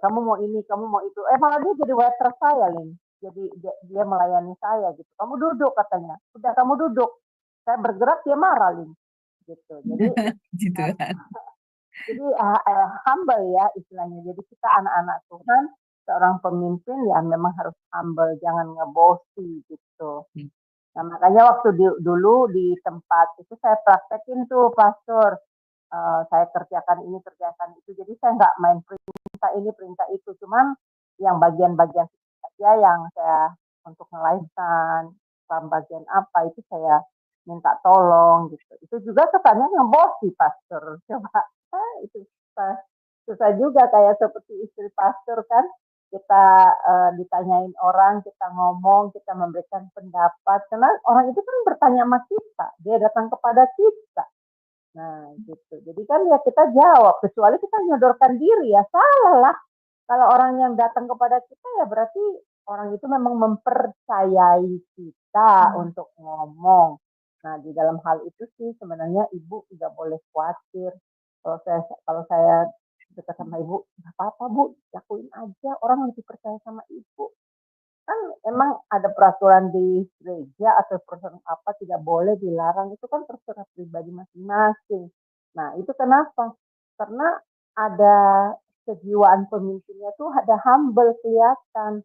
Kamu mau ini, kamu mau itu. Malah dia jadi waiter saya, Lin. Jadi dia melayani saya gitu. Kamu duduk katanya. Udah kamu duduk. Saya bergerak dia marah, Lin. Gitu. Jadi jadi humble ya istilahnya. Jadi kita anak-anak Tuhan, seorang pemimpin ya memang harus humble, jangan ngebosi gitu. Nah, makanya waktu dulu di tempat itu saya praktekin tuh, Pastor. Saya kerjakan ini, kerjakan itu. Jadi saya nggak main perintah ini, perintah itu. Cuman yang bagian-bagian saja yang saya untuk melahirkan, bagian apa itu saya minta tolong gitu. Itu juga kesannya ngebosi, Pastor. Coba itu susah juga kayak seperti istri Pastor kan. Kita ditanyain orang, kita ngomong, kita memberikan pendapat. Karena orang itu kan bertanya sama kita, dia datang kepada kita. Nah, gitu. Jadi kan ya kita jawab, kecuali kita menyodorkan diri ya salah lah. Kalau orang yang datang kepada kita ya berarti orang itu memang mempercayai kita untuk ngomong. Nah, di dalam hal itu sih sebenarnya ibu tidak boleh khawatir. Kalau saya dekat sama ibu, nggak apa-apa bu, lakuin aja. Orang lebih percaya sama ibu. Kan emang ada peraturan di gereja atau peraturan apa tidak boleh dilarang, itu kan terserah pribadi masing-masing. Nah, itu kenapa? Karena ada kejiwaan pemimpinnya tuh ada humble kelihatan,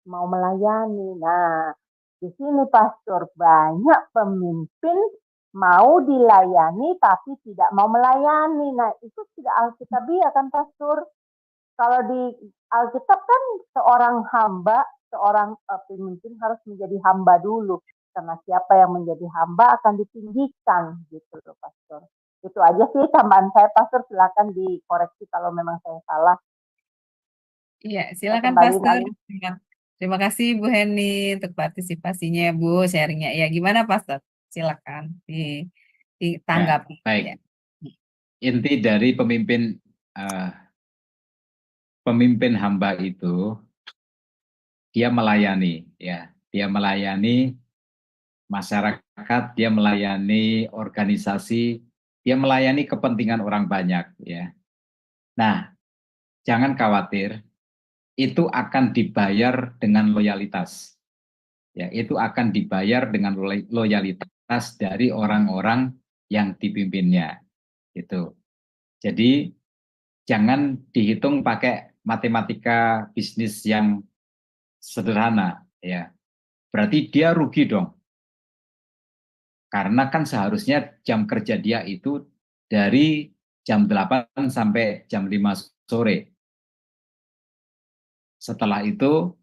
mau melayani. Nah, di sini Pastor banyak pemimpin mau dilayani tapi tidak mau melayani. Nah, itu tidak alkitabiah kan Pastor? Kalau di Alkitab kan seorang hamba, seorang pemimpin harus menjadi hamba dulu. Karena siapa yang menjadi hamba akan ditinggikan gitu loh Pastor. Itu aja sih tambahan saya Pastor, silakan dikoreksi kalau memang saya salah. Iya, silakan Pastor. Terima kasih Bu Heni untuk partisipasinya Bu, sharingnya. Ya, gimana Pastor? Silakan ditanggapi. Baik. Ya. Inti dari pemimpin hamba itu dia melayani, ya. Dia melayani masyarakat, dia melayani organisasi, dia melayani kepentingan orang banyak, ya. Nah, jangan khawatir, itu akan dibayar dengan loyalitas. Ya, itu akan dibayar dengan loyalitas dari orang-orang yang dipimpinnya. Gitu. Jadi jangan dihitung pakai matematika bisnis yang sederhana, ya. Berarti dia rugi dong. Karena kan seharusnya jam kerja dia itu dari jam 8 sampai jam 5 sore. Setelah itu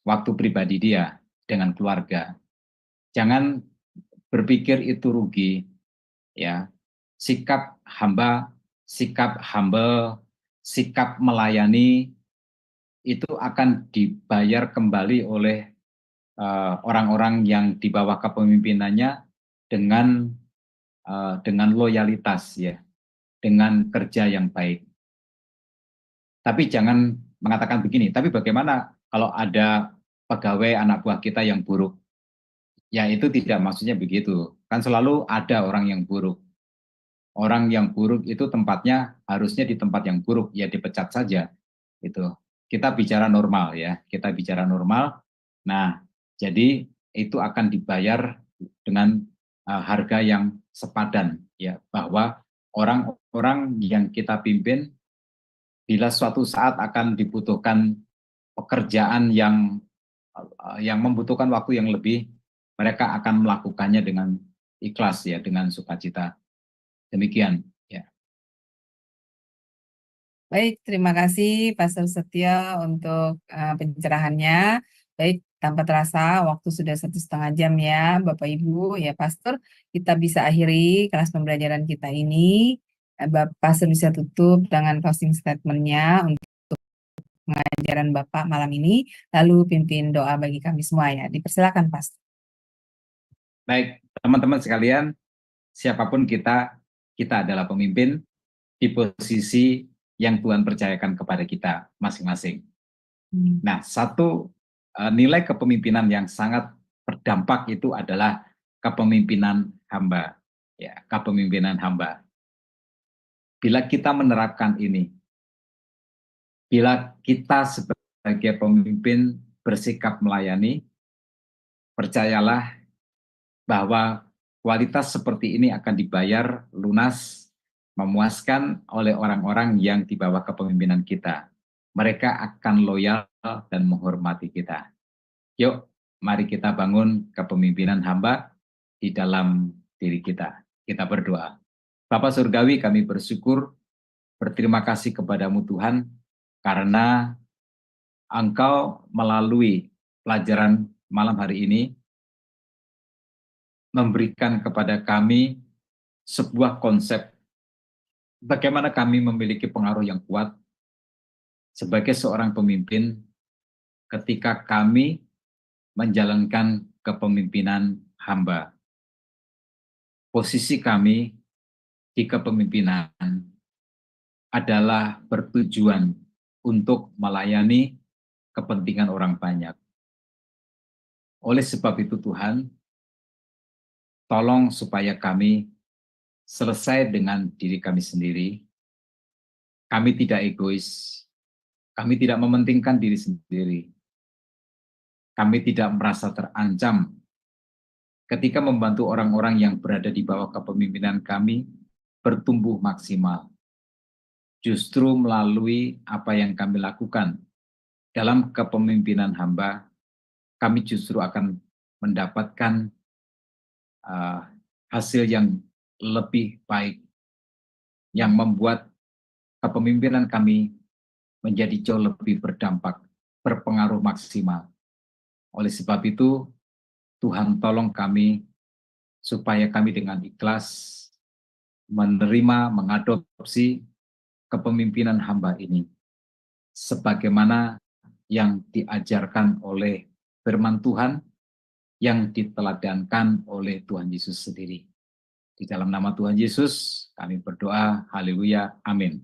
waktu pribadi dia dengan keluarga. Jangan berpikir itu rugi, ya. Sikap humble, sikap melayani itu akan dibayar kembali oleh orang-orang yang di bawah kepemimpinannya dengan loyalitas, ya, dengan kerja yang baik. Tapi jangan mengatakan begini, tapi bagaimana kalau ada pegawai anak buah kita yang buruk? Ya itu tidak maksudnya begitu. Kan selalu ada orang yang buruk. Orang yang buruk itu tempatnya harusnya di tempat yang buruk, ya dipecat saja. Itu. Kita bicara normal, ya. Kita bicara normal. Nah, jadi itu akan dibayar dengan harga yang sepadan, ya, bahwa orang-orang yang kita pimpin bila suatu saat akan dibutuhkan pekerjaan yang membutuhkan waktu yang lebih, mereka akan melakukannya dengan ikhlas, ya, dengan sukacita. Demikian, ya. Baik, terima kasih Pastor Setia untuk pencerahannya. Baik, tanpa terasa waktu sudah 1,5 jam ya Bapak Ibu. Ya Pastor, kita bisa akhiri kelas pembelajaran kita ini. Pastor bisa tutup dengan closing statement-nya untuk pengajaran Bapak malam ini, lalu pimpin doa bagi kami semua ya. Dipersilakan Pastor. Baik, teman-teman sekalian, siapapun kita adalah pemimpin di posisi yang Tuhan percayakan kepada kita masing-masing. Nah, satu nilai kepemimpinan yang sangat berdampak itu adalah kepemimpinan hamba. Ya, kepemimpinan hamba. Bila kita menerapkan ini, bila kita sebagai pemimpin bersikap melayani, percayalah bahwa kualitas seperti ini akan dibayar lunas, memuaskan oleh orang-orang yang di bawah kepemimpinan kita. Mereka akan loyal dan menghormati kita. Yuk, mari kita bangun kepemimpinan hamba di dalam diri kita. Kita berdoa. Bapa Surgawi, kami bersyukur, berterima kasih kepadamu Tuhan, karena Engkau melalui pelajaran malam hari ini memberikan kepada kami sebuah konsep bagaimana kami memiliki pengaruh yang kuat sebagai seorang pemimpin ketika kami menjalankan kepemimpinan hamba. Posisi kami di kepemimpinan adalah bertujuan untuk melayani kepentingan orang banyak. Oleh sebab itu Tuhan, tolong supaya kami selesai dengan diri kami sendiri. Kami tidak egois. Kami tidak mementingkan diri sendiri. Kami tidak merasa terancam ketika membantu orang-orang yang berada di bawah kepemimpinan kami bertumbuh maksimal. Justru melalui apa yang kami lakukan dalam kepemimpinan hamba, kami justru akan mendapatkan hasil yang lebih baik, yang membuat kepemimpinan kami menjadi jauh lebih berdampak, berpengaruh maksimal. Oleh sebab itu, Tuhan tolong kami supaya kami dengan ikhlas menerima, mengadopsi kepemimpinan hamba ini sebagaimana yang diajarkan oleh firman Tuhan, yang diteladankan oleh Tuhan Yesus sendiri. Di dalam nama Tuhan Yesus kami berdoa, haleluya, amin.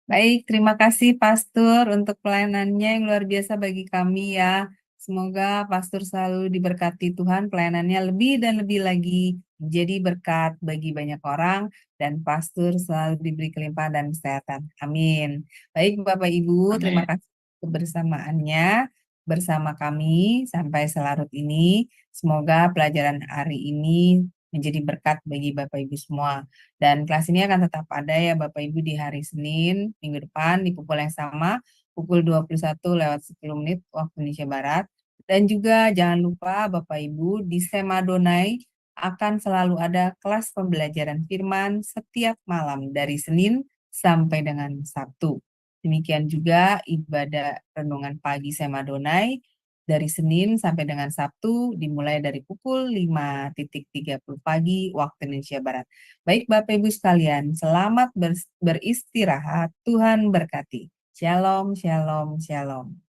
Baik, terima kasih Pastor untuk pelayanannya yang luar biasa bagi kami ya. Semoga Pastor selalu diberkati Tuhan, pelayanannya lebih dan lebih lagi menjadi berkat bagi banyak orang, dan Pastor selalu diberi kelimpahan dan kesehatan. Amin. Baik Bapak Ibu, terima kasih kebersamaannya bersama kami sampai selarut ini. Semoga pelajaran hari ini menjadi berkat bagi Bapak Ibu semua. Dan kelas ini akan tetap ada ya Bapak Ibu di hari Senin minggu depan di pukul yang sama, pukul 21:10 waktu Indonesia Barat. Dan juga jangan lupa Bapak Ibu di Semadonai akan selalu ada kelas pembelajaran firman setiap malam dari Senin sampai dengan Sabtu. Demikian juga ibadah renungan pagi Semadonai dari Senin sampai dengan Sabtu dimulai dari pukul 5.30 pagi waktu Indonesia Barat. Baik Bapak Ibu sekalian, selamat beristirahat. Tuhan berkati. Shalom, shalom, shalom.